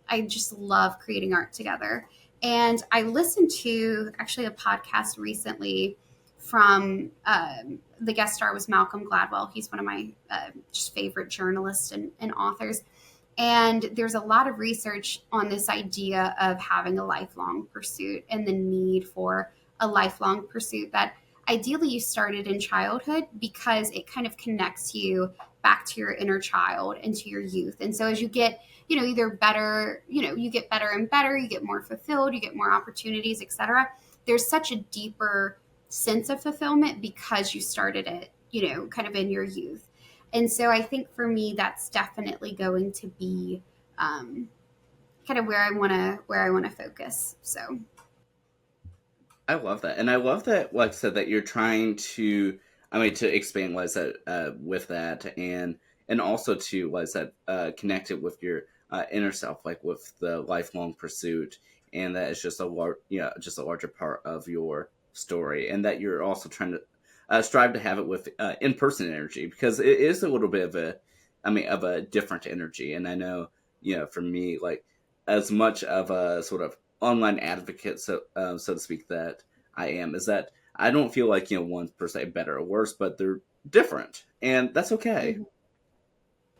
[SPEAKER 2] I just love creating art together. And I listened to actually a podcast recently from the guest star was Malcolm Gladwell. He's one of my just favorite journalists and authors. And there's a lot of research on this idea of having a lifelong pursuit and the need for a lifelong pursuit that ideally you started in childhood because it kind of connects you back to your inner child and to your youth. And so as you get, either better, you get better and better, you get more fulfilled, you get more opportunities, etc. There's such a deeper sense of fulfillment because you started it, kind of in your youth. And so I think for me, that's definitely going to be kind of where I want to focus. So
[SPEAKER 1] I love that, and I love that, like I said, that you're trying to, I mean, to expand, like I said, with that, and also to, like I said, connect it with your inner self, like with the lifelong pursuit, and that it's just just a larger part of your story, and that you're also trying to strive to have it with in person energy because it is a little bit of a, I mean, of a different energy, and I know, for me, like as much of a sort of online advocate, so to speak, that I am, is that I don't feel like one's per se better or worse, but they're different, and that's okay.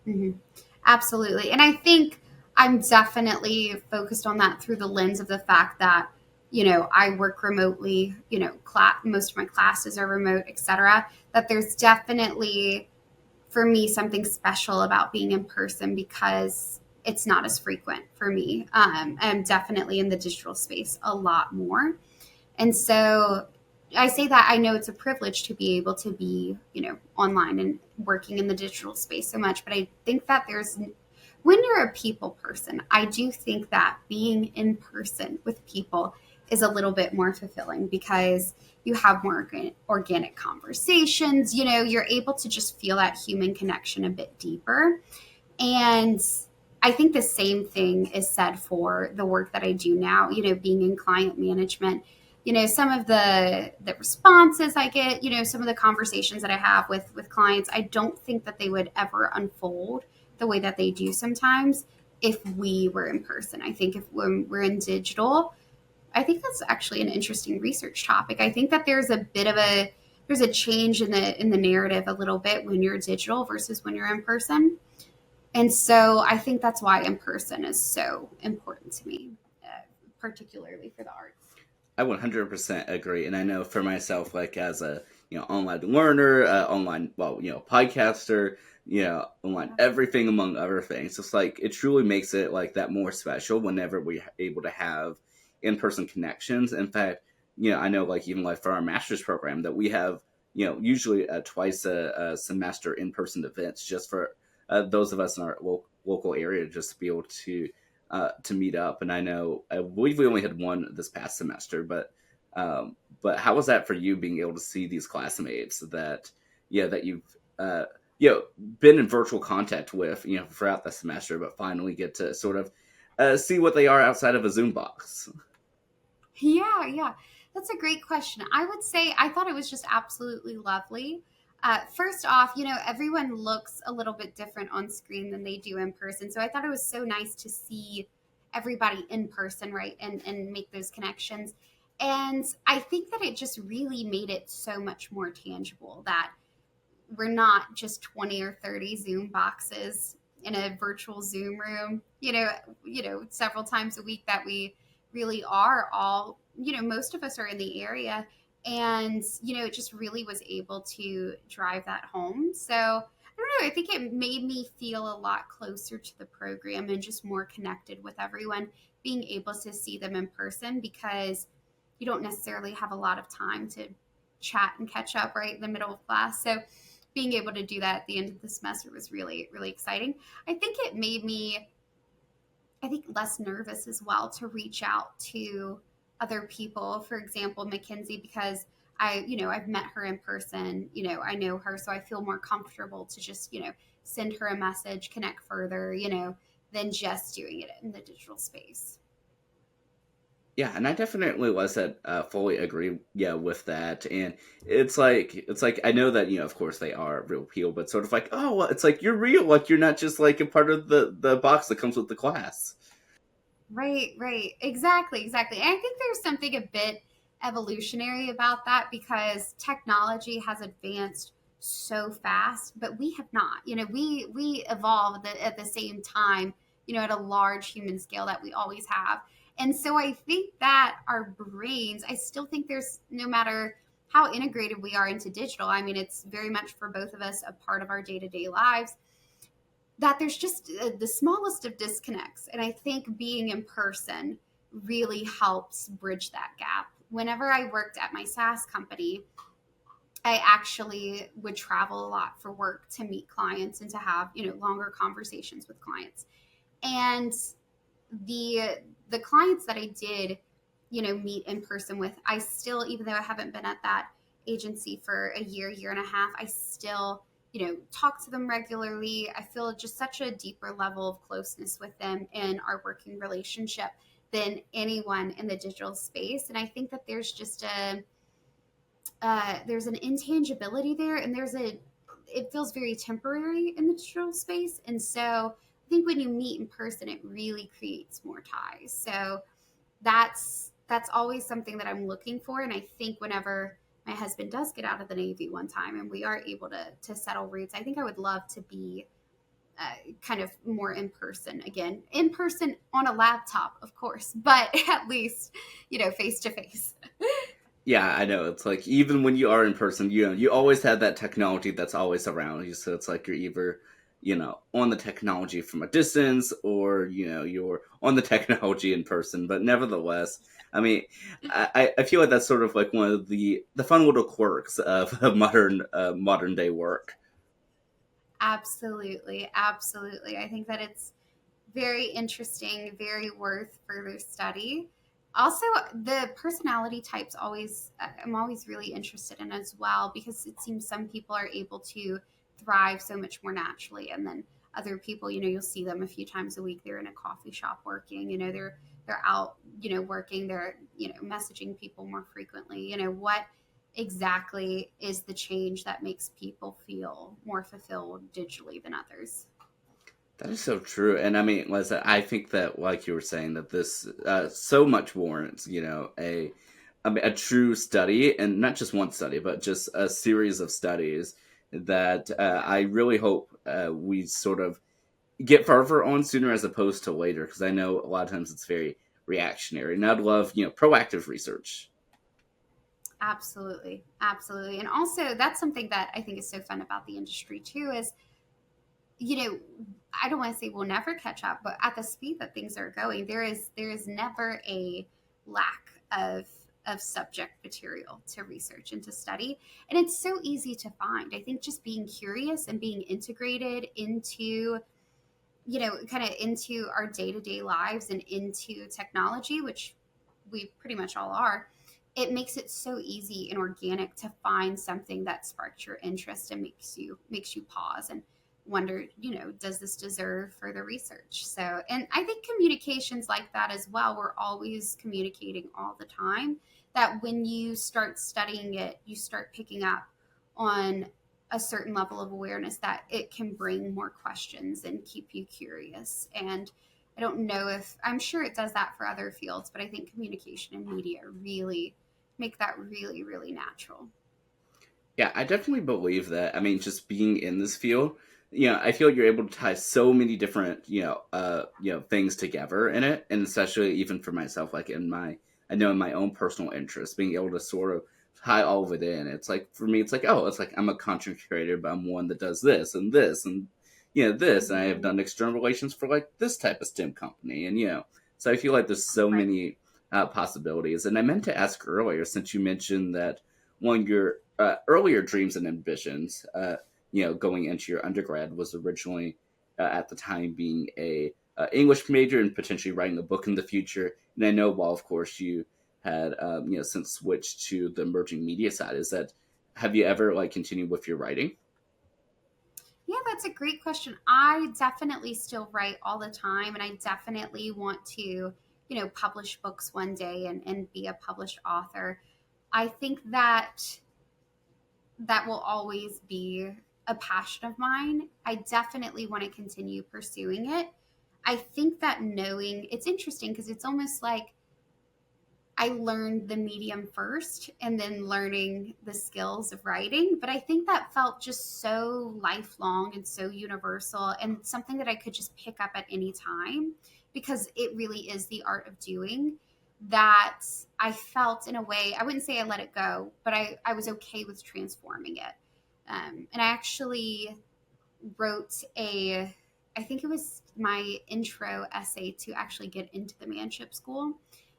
[SPEAKER 2] mhm, mhm. Absolutely. And I think I'm definitely focused on that through the lens of the fact that, I work remotely, most of my classes are remote, etc. That there's definitely for me something special about being in person because it's not as frequent for me. I'm definitely in the digital space a lot more. And so I say that I know it's a privilege to be able to be, online and working in the digital space so much. But I think that when you're a people person, I do think that being in person with people is a little bit more fulfilling because you have more organic conversations. You're able to just feel that human connection a bit deeper. And I think the same thing is said for the work that I do now, being in client management. Some of the responses I get, some of the conversations that I have with clients, I don't think that they would ever unfold the way that they do sometimes if we were in person. I think if when we're in digital, I think that's actually an interesting research topic. I think that there's a change in the narrative a little bit when you're digital versus when you're in person. And so I think that's why in person is so important to me, particularly for the arts.
[SPEAKER 1] I 100% agree, and I know for myself, like as a online learner, online podcaster, online everything among other things. It's like it truly makes it like that more special whenever we're able to have in person connections. In fact, I know like even like for our master's program that we have usually twice a semester in person events just for those of us in our local area just to be able to meet up. And I believe we only had one this past semester, but how was that for you being able to see these classmates that that you've been in virtual contact with throughout the semester, but finally get to sort of see what they are outside of a Zoom box?
[SPEAKER 2] Yeah, yeah. That's a great question. I would say I thought it was just absolutely lovely. First off, everyone looks a little bit different on screen than they do in person. So I thought it was so nice to see everybody in person, right? And make those connections. And I think that it just really made it so much more tangible that we're not just 20 or 30 Zoom boxes in a virtual Zoom room, several times a week, that we really are all, most of us are in the area. And, it just really was able to drive that home. So I don't know, I think it made me feel a lot closer to the program and just more connected with everyone, being able to see them in person because you don't necessarily have a lot of time to chat and catch up right in the middle of class. So being able to do that at the end of the semester was really, really exciting. I think it made me, I think, less nervous as well to reach out to other people, for example, Mackenzie, because I've met her in person, I know her, so I feel more comfortable to just, send her a message, connect further, than just doing it in the digital space.
[SPEAKER 1] Yeah, and I definitely was that fully agree. Yeah, with that, and it's like I know that of course they are real people, but sort of like oh, well, it's like you're real, like you're not just like a part of the box that comes with the class.
[SPEAKER 2] Right, right. Exactly, exactly. And I think there's something a bit evolutionary about that because technology has advanced so fast, but we have not. We evolved at the same time, at a large human scale that we always have. And so I think that our brains, I still think there's no matter how integrated we are into digital, I mean, it's very much for both of us a part of our day to day lives that there's just the smallest of disconnects. And I think being in person really helps bridge that gap. Whenever I worked at my SaaS company, I actually would travel a lot for work to meet clients and to have, longer conversations with clients. And the the clients that I did, meet in person with, I still, even though I haven't been at that agency for a year and a half, I still, talk to them regularly. I feel just such a deeper level of closeness with them in our working relationship than anyone in the digital space. And I think that there's just there's an intangibility there, and it feels very temporary in the digital space. And so I think when you meet in person, it really creates more ties. So that's always something that I'm looking for. And I think whenever my husband does get out of the Navy one time and we are able to settle roots, I think I would love to be kind of more in person again, in person on a laptop, of course, but at least, face to face.
[SPEAKER 1] Yeah, I know. It's like even when you are in person, you always have that technology that's always around you. So it's like you're either, on the technology from a distance or, you're on the technology in person. But nevertheless, I mean, I feel like that's sort of like one of the fun little quirks of modern day work.
[SPEAKER 2] Absolutely, absolutely. I think that it's very interesting, very worth further study. Also, the personality types I'm always really interested in as well because it seems some people are able to thrive so much more naturally, and then other people, you'll see them a few times a week. They're in a coffee shop working, they're out, working, they're messaging people more frequently. What exactly is the change that makes people feel more fulfilled digitally than others?
[SPEAKER 1] That is so true, and I mean, Liza, I think that, like you were saying, that this so much warrants, a true study, and not just one study, but just a series of studies that I really hope we sort of get further on sooner as opposed to later, because I know a lot of times it's very reactionary, and I'd love, proactive research.
[SPEAKER 2] Absolutely, absolutely. And also, that's something that I think is so fun about the industry too is, you know, I don't want to say we'll never catch up, but at the speed that things are going, there is never a lack of subject material to research and to study. And it's so easy to find. I think just being curious and being integrated into, kind of into our day-to-day lives and into technology, which we pretty much all are, it makes it so easy and organic to find something that sparks your interest and makes you pause and wonder, does this deserve further research? So, and I think communications like that as well, we're always communicating all the time, that when you start studying it, you start picking up on a certain level of awareness that it can bring more questions and keep you curious. And I don't know if I'm sure it does that for other fields, but I think communication and media really make that really, really natural.
[SPEAKER 1] Yeah, I definitely believe that. I mean, just being in this field, I feel like you're able to tie so many different, things together in it, and especially even for myself, like I know in my own personal interest, being able to sort of tie all of it in. It's like for me, it's like, oh, it's like I'm a content creator, but I'm one that does this and this, and I have
[SPEAKER 2] Mm-hmm.
[SPEAKER 1] done external relations for like this type of STEM company, and so I feel like there's so
[SPEAKER 2] Right.
[SPEAKER 1] many possibilities. And I meant to ask earlier, since you mentioned that one of your earlier dreams and ambitions, going into your undergrad was originally at the time being a English major and potentially writing a book in the future. And I know, while of course you had since switched to the emerging media side. Is that have you ever like continued with your writing?
[SPEAKER 2] Yeah, that's a great question. I definitely still write all the time, and I definitely want to, publish books one day and be a published author. I think that will always be a passion of mine. I definitely want to continue pursuing it. I think that knowing it's interesting because it's almost like I learned the medium first and then learning the skills of writing. But I think that felt just so lifelong and so universal and something that I could just pick up at any time because it really is the art of doing that. I felt in a way, I wouldn't say I let it go, but I was okay with transforming it. And I actually wrote I think it was my intro essay to actually get into the manship school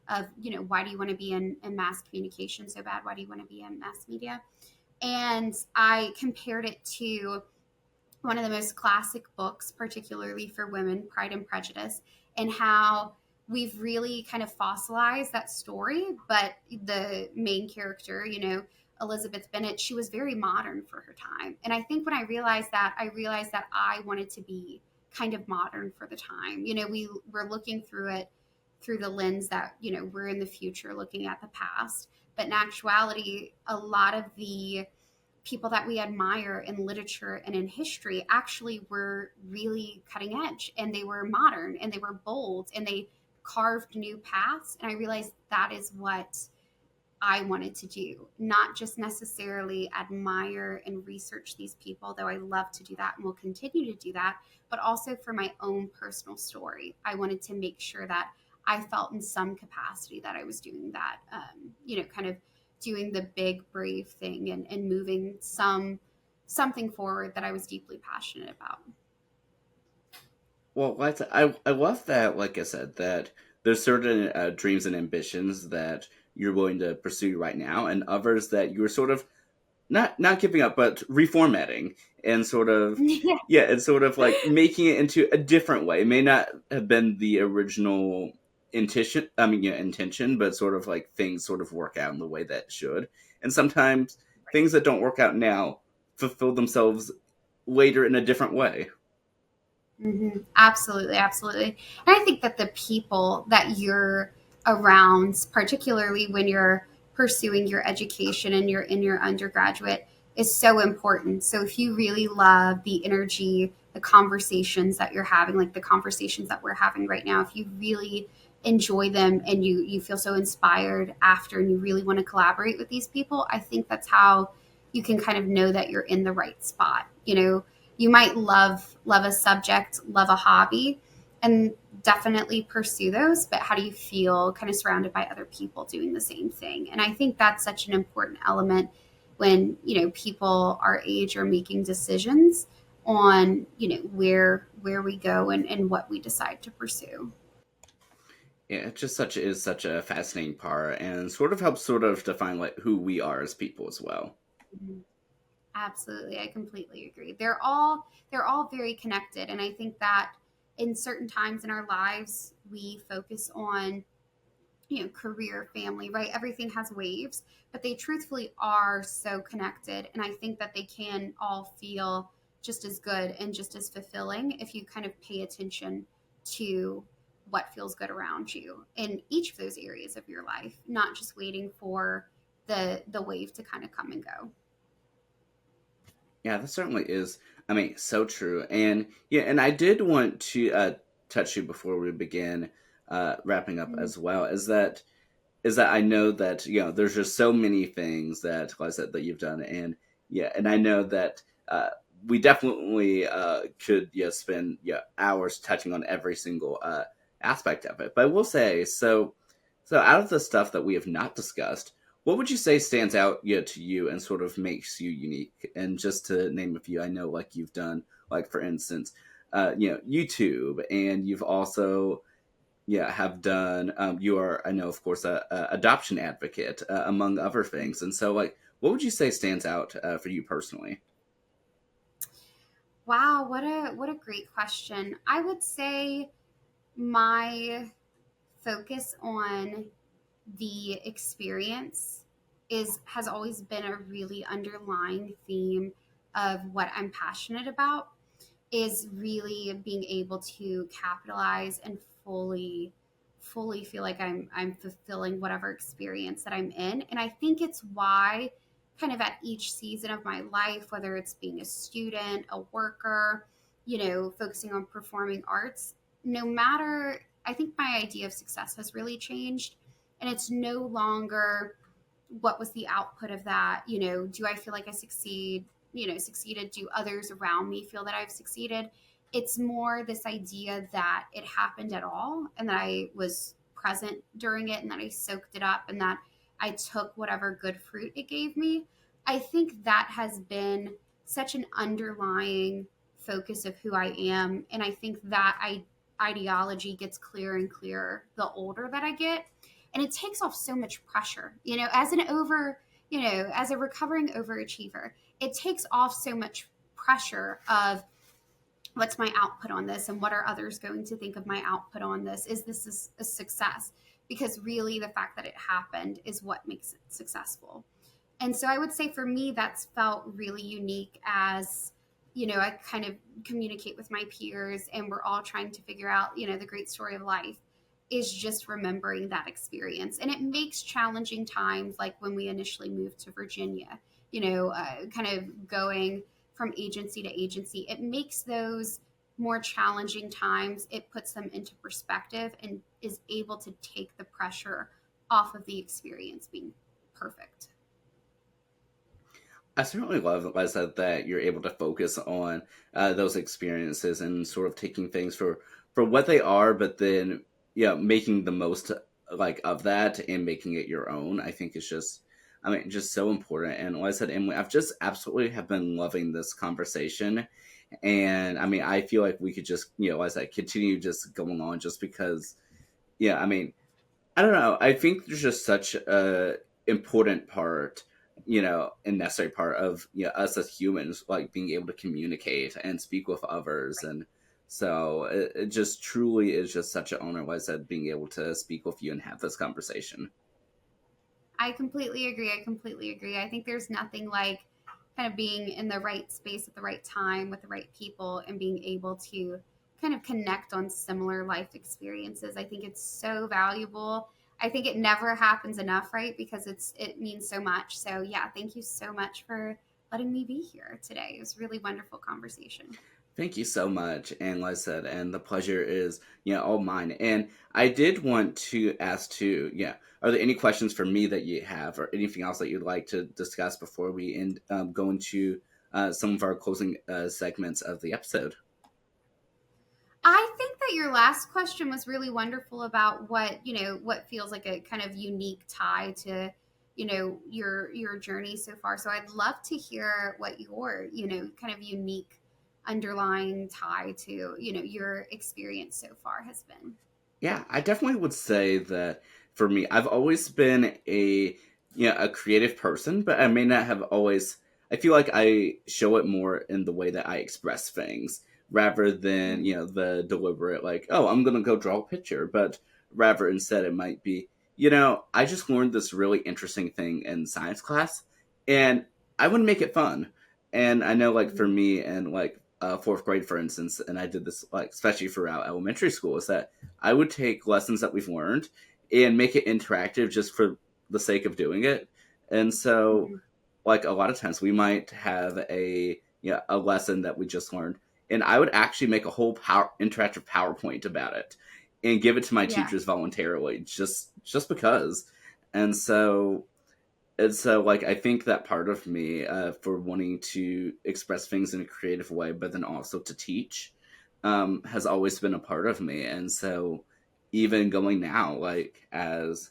[SPEAKER 2] of, why do you want to be in mass communication so bad? Why do you want to be in mass media? And I compared it to one of the most classic books, particularly for women, Pride and Prejudice, and how we've really kind of fossilized that story. But the main character, Elizabeth Bennet, she was very modern for her time. And I think when I realized that I wanted to be kind of modern for the time. We were looking through it through the lens that, we're in the future looking at the past. But in actuality, a lot of the people that we admire in literature and in history actually were really cutting edge and they were modern and they were bold and they carved new paths. And I realized that is what I wanted to do, not just necessarily admire and research these people, though I love to do that and will continue to do that, but also for my own personal story. I wanted to make sure that I felt in some capacity that I was doing that, kind of doing the big, brave thing and moving something forward that I was deeply passionate about.
[SPEAKER 1] Well, I love that. Like I said, that there's certain dreams and ambitions that you're willing to pursue right now, and others that you're sort of not giving up, but reformatting and sort of
[SPEAKER 2] Yeah.
[SPEAKER 1] yeah, and sort of like making it into a different way. It may not have been the original intention. I mean, yeah, intention, but sort of like things sort of work out in the way that should. And sometimes things that don't work out now fulfill themselves later in a different way.
[SPEAKER 2] Absolutely, absolutely. And I think that the people that you're around, particularly when you're pursuing your education and you're in your undergraduate, is so important. So if you really love the energy, the conversations that you're having, like the conversations that we're having right now, if you really enjoy them and you feel so inspired after and you really want to collaborate with these people, I think that's how you can kind of know that you're in the right spot. You might love a subject, love a hobby, and definitely pursue those, but how do you feel kind of surrounded by other people doing the same thing? And I think that's such an important element when, people our age are making decisions on, where we go and what we decide to pursue.
[SPEAKER 1] Yeah, it just such is such a fascinating part, and sort of helps sort of define like who we are as people as well.
[SPEAKER 2] Mhm. Absolutely, I completely agree. They're all very connected, and I think that in certain times in our lives we focus on, career, family, right? Everything has waves, but they truthfully are so connected. And I think that they can all feel just as good and just as fulfilling if you kind of pay attention to what feels good around you in each of those areas of your life, not just waiting for the wave to kind of come and go.
[SPEAKER 1] Yeah, that certainly is. I mean, so true. And yeah, and I did want to touch you before we begin wrapping up
[SPEAKER 2] Mhm.
[SPEAKER 1] as well. Is that I know that there's just so many things that, like I said, that you've done, and yeah, and I know that we definitely could spend hours touching on every single aspect of it. But I will say, so out of the stuff that we have not discussed, what would you say stands out to you and sort of makes you unique? And just to name a few, I know like you've done like for instance, YouTube, and you've also have done you are, I know, of course, a adoption advocate, among other things. And so like what would you say stands out for you personally?
[SPEAKER 2] Wow, what a great question. I would say my focus on the experience is has always been a really underlying theme of what I'm passionate about, is really being able to capitalize and fully feel like I'm fulfilling whatever experience that I'm in. And I think it's why kind of at each season of my life, whether it's being a student, a worker, focusing on performing arts, no matter, I think my idea of success has really changed. And it's no longer what was the output of that. Do I feel like I succeeded? Do others around me feel that I've succeeded? It's more this idea that it happened at all, and that I was present during it, and that I soaked it up, and that I took whatever good fruit it gave me. I think that has been such an underlying focus of who I am. And I think that ideology gets clearer and clearer the older that I get. And it takes off so much pressure, as a recovering overachiever. It takes off so much pressure of what's my output on this, and what are others going to think of my output on this? Is this a success? Because really the fact that it happened is what makes it successful. And so I would say for me, that's felt really unique as, I kind of communicate with my peers, and we're all trying to figure out, the great story of life is just remembering that experience. And it makes challenging times, like when we initially moved to Virginia, kind of going from agency to agency, it makes those more challenging times, it puts them into perspective and is able to take the pressure off of the experience being perfect.
[SPEAKER 1] I certainly love, like I said, that you're able to focus on those experiences and sort of taking things for what they are, but then making the most like of that and making it your own. I think it's just, I mean, just so important. And like I said, Emily, I've just absolutely have been loving this conversation, and I mean, I feel like we could just, like I said, continue just going on, just because, I mean, I don't know. I think there's just such a important part, and necessary part of us as humans, like being able to communicate and speak with others, and so it just truly is just such an honor, like I said, being able to speak with you and have this conversation.
[SPEAKER 2] I completely agree. I think there's nothing like kind of being in the right space at the right time with the right people, and being able to kind of connect on similar life experiences. I think it's so valuable. I think it never happens enough, right? Because it means so much. So yeah, thank you so much for letting me be here today. It was a really wonderful conversation.
[SPEAKER 1] Thank you so much. And like I said, and the pleasure is, all mine. And I did want to ask too, are there any questions for me that you have, or anything else that you'd like to discuss before we end go into some of our closing segments of the episode?
[SPEAKER 2] I think that your last question was really wonderful about what feels like a kind of unique tie to, your journey so far. So I'd love to hear what your, kind of unique underlying tie to, your experience so far has been.
[SPEAKER 1] Yeah, I definitely would say that for me, I've always been a creative person, but I may not have always. I feel like I show it more in the way that I express things, rather than the deliberate, like, oh, I'm gonna go draw a picture, but rather instead it might be, I just learned this really interesting thing in science class, and I would make it fun. And I know, like, for
[SPEAKER 2] Mhm.
[SPEAKER 1] me and like fourth grade, for instance, and I did this like especially throughout elementary school, is that I would take lessons that we've learned and make it interactive just for the sake of doing it. And so,
[SPEAKER 2] Mhm.
[SPEAKER 1] like, a lot of times we might have a lesson that we just learned, and I would actually make a whole interactive PowerPoint about it and give it to my
[SPEAKER 2] Yeah.
[SPEAKER 1] teachers voluntarily, just because. And so, like, I think that part of me, for wanting to express things in a creative way, but then also to teach, has always been a part of me. And so, even going now, like, as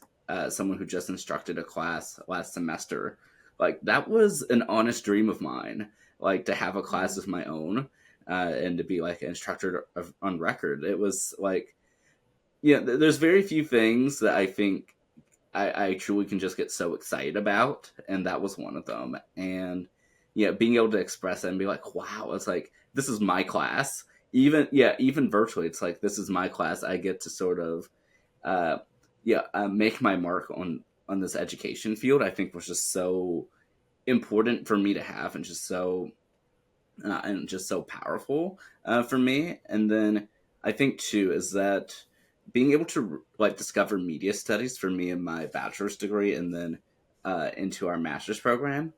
[SPEAKER 1] someone who just instructed a class last semester, like, that was an honest dream of mine, like, to have a class
[SPEAKER 2] Mhm.
[SPEAKER 1] of my own, and to be like an instructor on record. It was like, there's very few things that I think I truly can just get so excited about, and that was one of them. And being able to express it and be like, wow, it's like, this is my class. Even virtually, it's like, this is my class. I get to sort of uh, make my mark on this education field, I think was just so important for me to have, and just so powerful for me. And then I think too is that being able to like discover media studies for me in my bachelor's degree, and then into our master's program,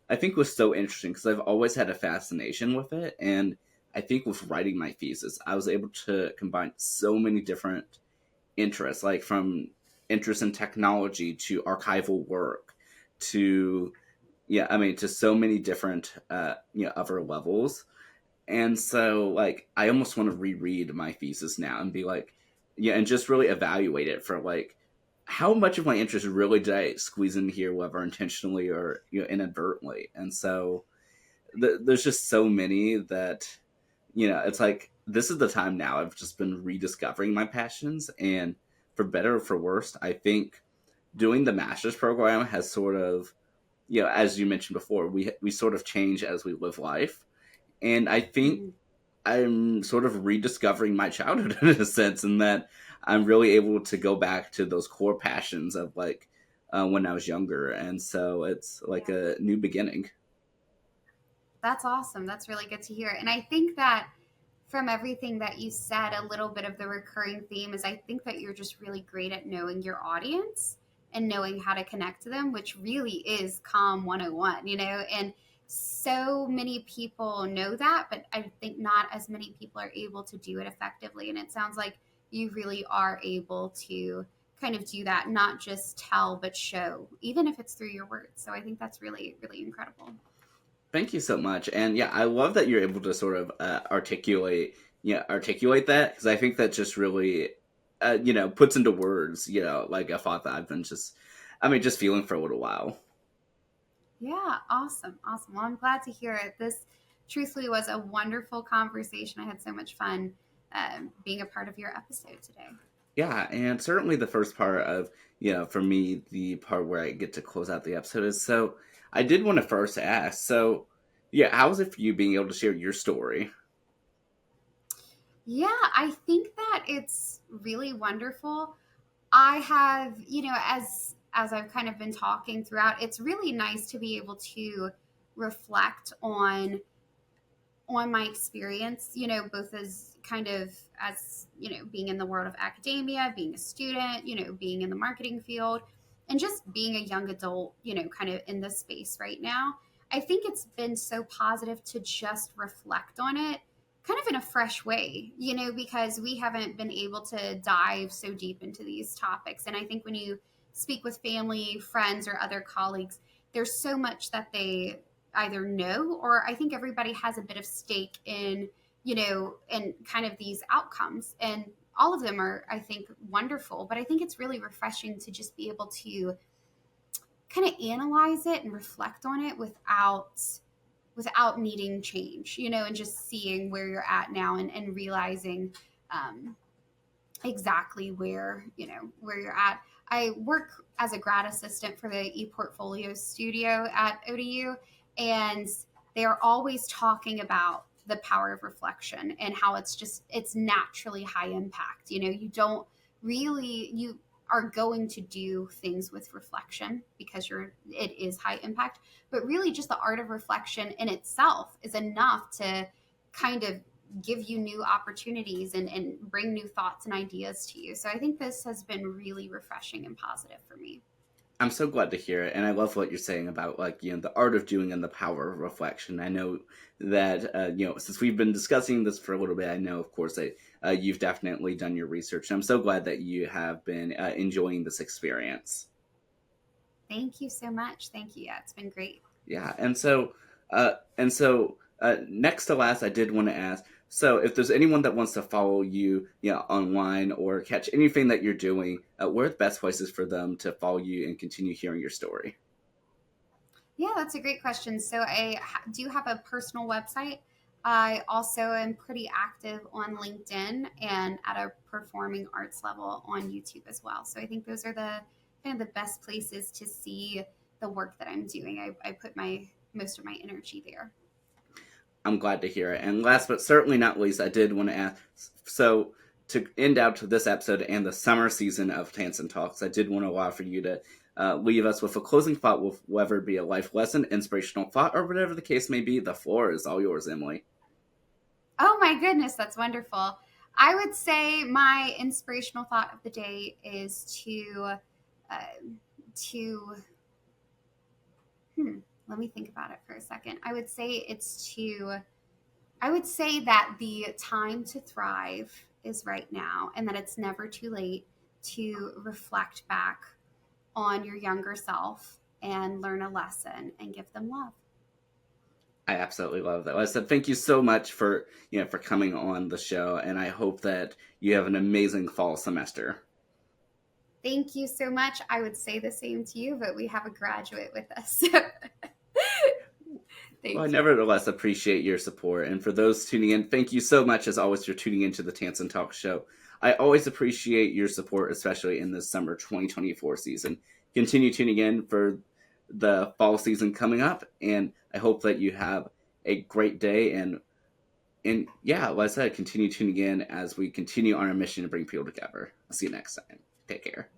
[SPEAKER 1] I think was so interesting because I've always had a fascination with it. And I think with writing my thesis, I was able to combine so many different interests, like from interest in technology to archival work to to so many different other levels. And so like I almost want to reread my thesis now and be like, and just really evaluate it for like how much of my interest really did I squeeze in here, whether intentionally or inadvertently. And so there's just so many that it's like this is the time now I've just been rediscovering my passions. And for better or for worse, I think doing the master's program has sort of, as you mentioned before, we sort of change as we live life. And I think
[SPEAKER 2] Mhm.
[SPEAKER 1] I'm sort of rediscovering my childhood in a sense, in that I'm really able to go back to those core passions of like when I was younger. And so it's like
[SPEAKER 2] Yeah.
[SPEAKER 1] a new beginning.
[SPEAKER 2] That's awesome. That's really good to hear. And I think that from everything that you said, a little bit of the recurring theme is I think that you're just really great at knowing your audience and knowing how to connect to them, which really is Calm 101, and so many people know that, but I think not as many people are able to do it effectively. And it sounds like you really are able to kind of do that, not just tell, but show, even if it's through your words. So I think that's really, really incredible.
[SPEAKER 1] Thank you so much. And yeah, I love that you're able to sort of articulate that, because I think that just really, puts into words, like a thought that I've been just feeling for a little while.
[SPEAKER 2] Yeah, awesome. Awesome. Well, I'm glad to hear it. This truthfully was a wonderful conversation. I had so much fun being a part of your episode today.
[SPEAKER 1] Yeah, and certainly the first part of, for me, the part where I get to close out the episode is so I did want to first ask, so yeah, how was it for you being able to share your story?
[SPEAKER 2] Yeah, I think that it's really wonderful. I have, as I've kind of been talking throughout, it's really nice to be able to reflect on my experience, both as kind of as, being in the world of academia, being a student, being in the marketing field, and just being a young adult, kind of in this space right now. I think it's been so positive to just reflect on it kind of in a fresh way, because we haven't been able to dive so deep into these topics. And I think when you speak with family, friends, or other colleagues, there's so much that they either know, or I think everybody has a bit of stake in, in kind of these outcomes. And all of them are, I think, wonderful. But I think it's really refreshing to just be able to kind of analyze it and reflect on it without needing change, and just seeing where you're at now, and realizing um, exactly where you're at. I work as a grad assistant for the ePortfolio studio at ODU, and they are always talking about the power of reflection and how it's naturally high impact. You don't really you are going to do things with reflection because it is high impact, but really just the art of reflection in itself is enough to kind of give you new opportunities and bring new thoughts and ideas to you. So I think this has been really refreshing and positive for me.
[SPEAKER 1] I'm so glad to hear it, and I love what you're saying about like the art of doing and the power of reflection. I know that since we've been discussing this for a little bit, I know of course that you've definitely done your research, and I'm so glad that you have been enjoying this experience.
[SPEAKER 2] Thank you so much. Thank you. Yeah, it's been great.
[SPEAKER 1] Yeah, next to last, I did want to ask. So, if there's anyone that wants to follow you, online or catch anything that you're doing, where are the best places for them to follow you and continue hearing your story?
[SPEAKER 2] Yeah, that's a great question. So do have a personal website. I also am pretty active on LinkedIn and at a performing arts level on YouTube as well. So I think those are the kind of the best places to see the work that I'm doing. I put my most of my energy there.
[SPEAKER 1] I'm glad to hear it. And last but certainly not least, I did want to ask. So, to end out this episode and the summer season of Tansson Talks, I did want to allow for you to leave us with a closing thought, with whether it be a life lesson, inspirational thought, or whatever the case may be. The floor is all yours, Emily.
[SPEAKER 2] Oh my goodness, that's wonderful. I would say my inspirational thought of the day is uh, to let me think about it for a second. I would say that the time to thrive is right now, and that it's never too late to reflect back on your younger self and learn a lesson and give them love.
[SPEAKER 1] I absolutely love that. Like I said, thank you so much for for coming on the show, and I hope that you have an amazing fall semester.
[SPEAKER 2] Thank you so much. I would say the same to you, but we have a graduate with us.
[SPEAKER 1] Well, I
[SPEAKER 2] Thank you.
[SPEAKER 1] nevertheless appreciate your support. And for those tuning in, thank you so much, as always, for tuning into the Tansson Talk Show. I always appreciate your support, especially in this summer 2024 season. Continue tuning in for the fall season coming up, and I hope that you have a great day. And yeah, like I said, continue tuning in as we continue on our mission to bring people together. I'll see you next time. Take care.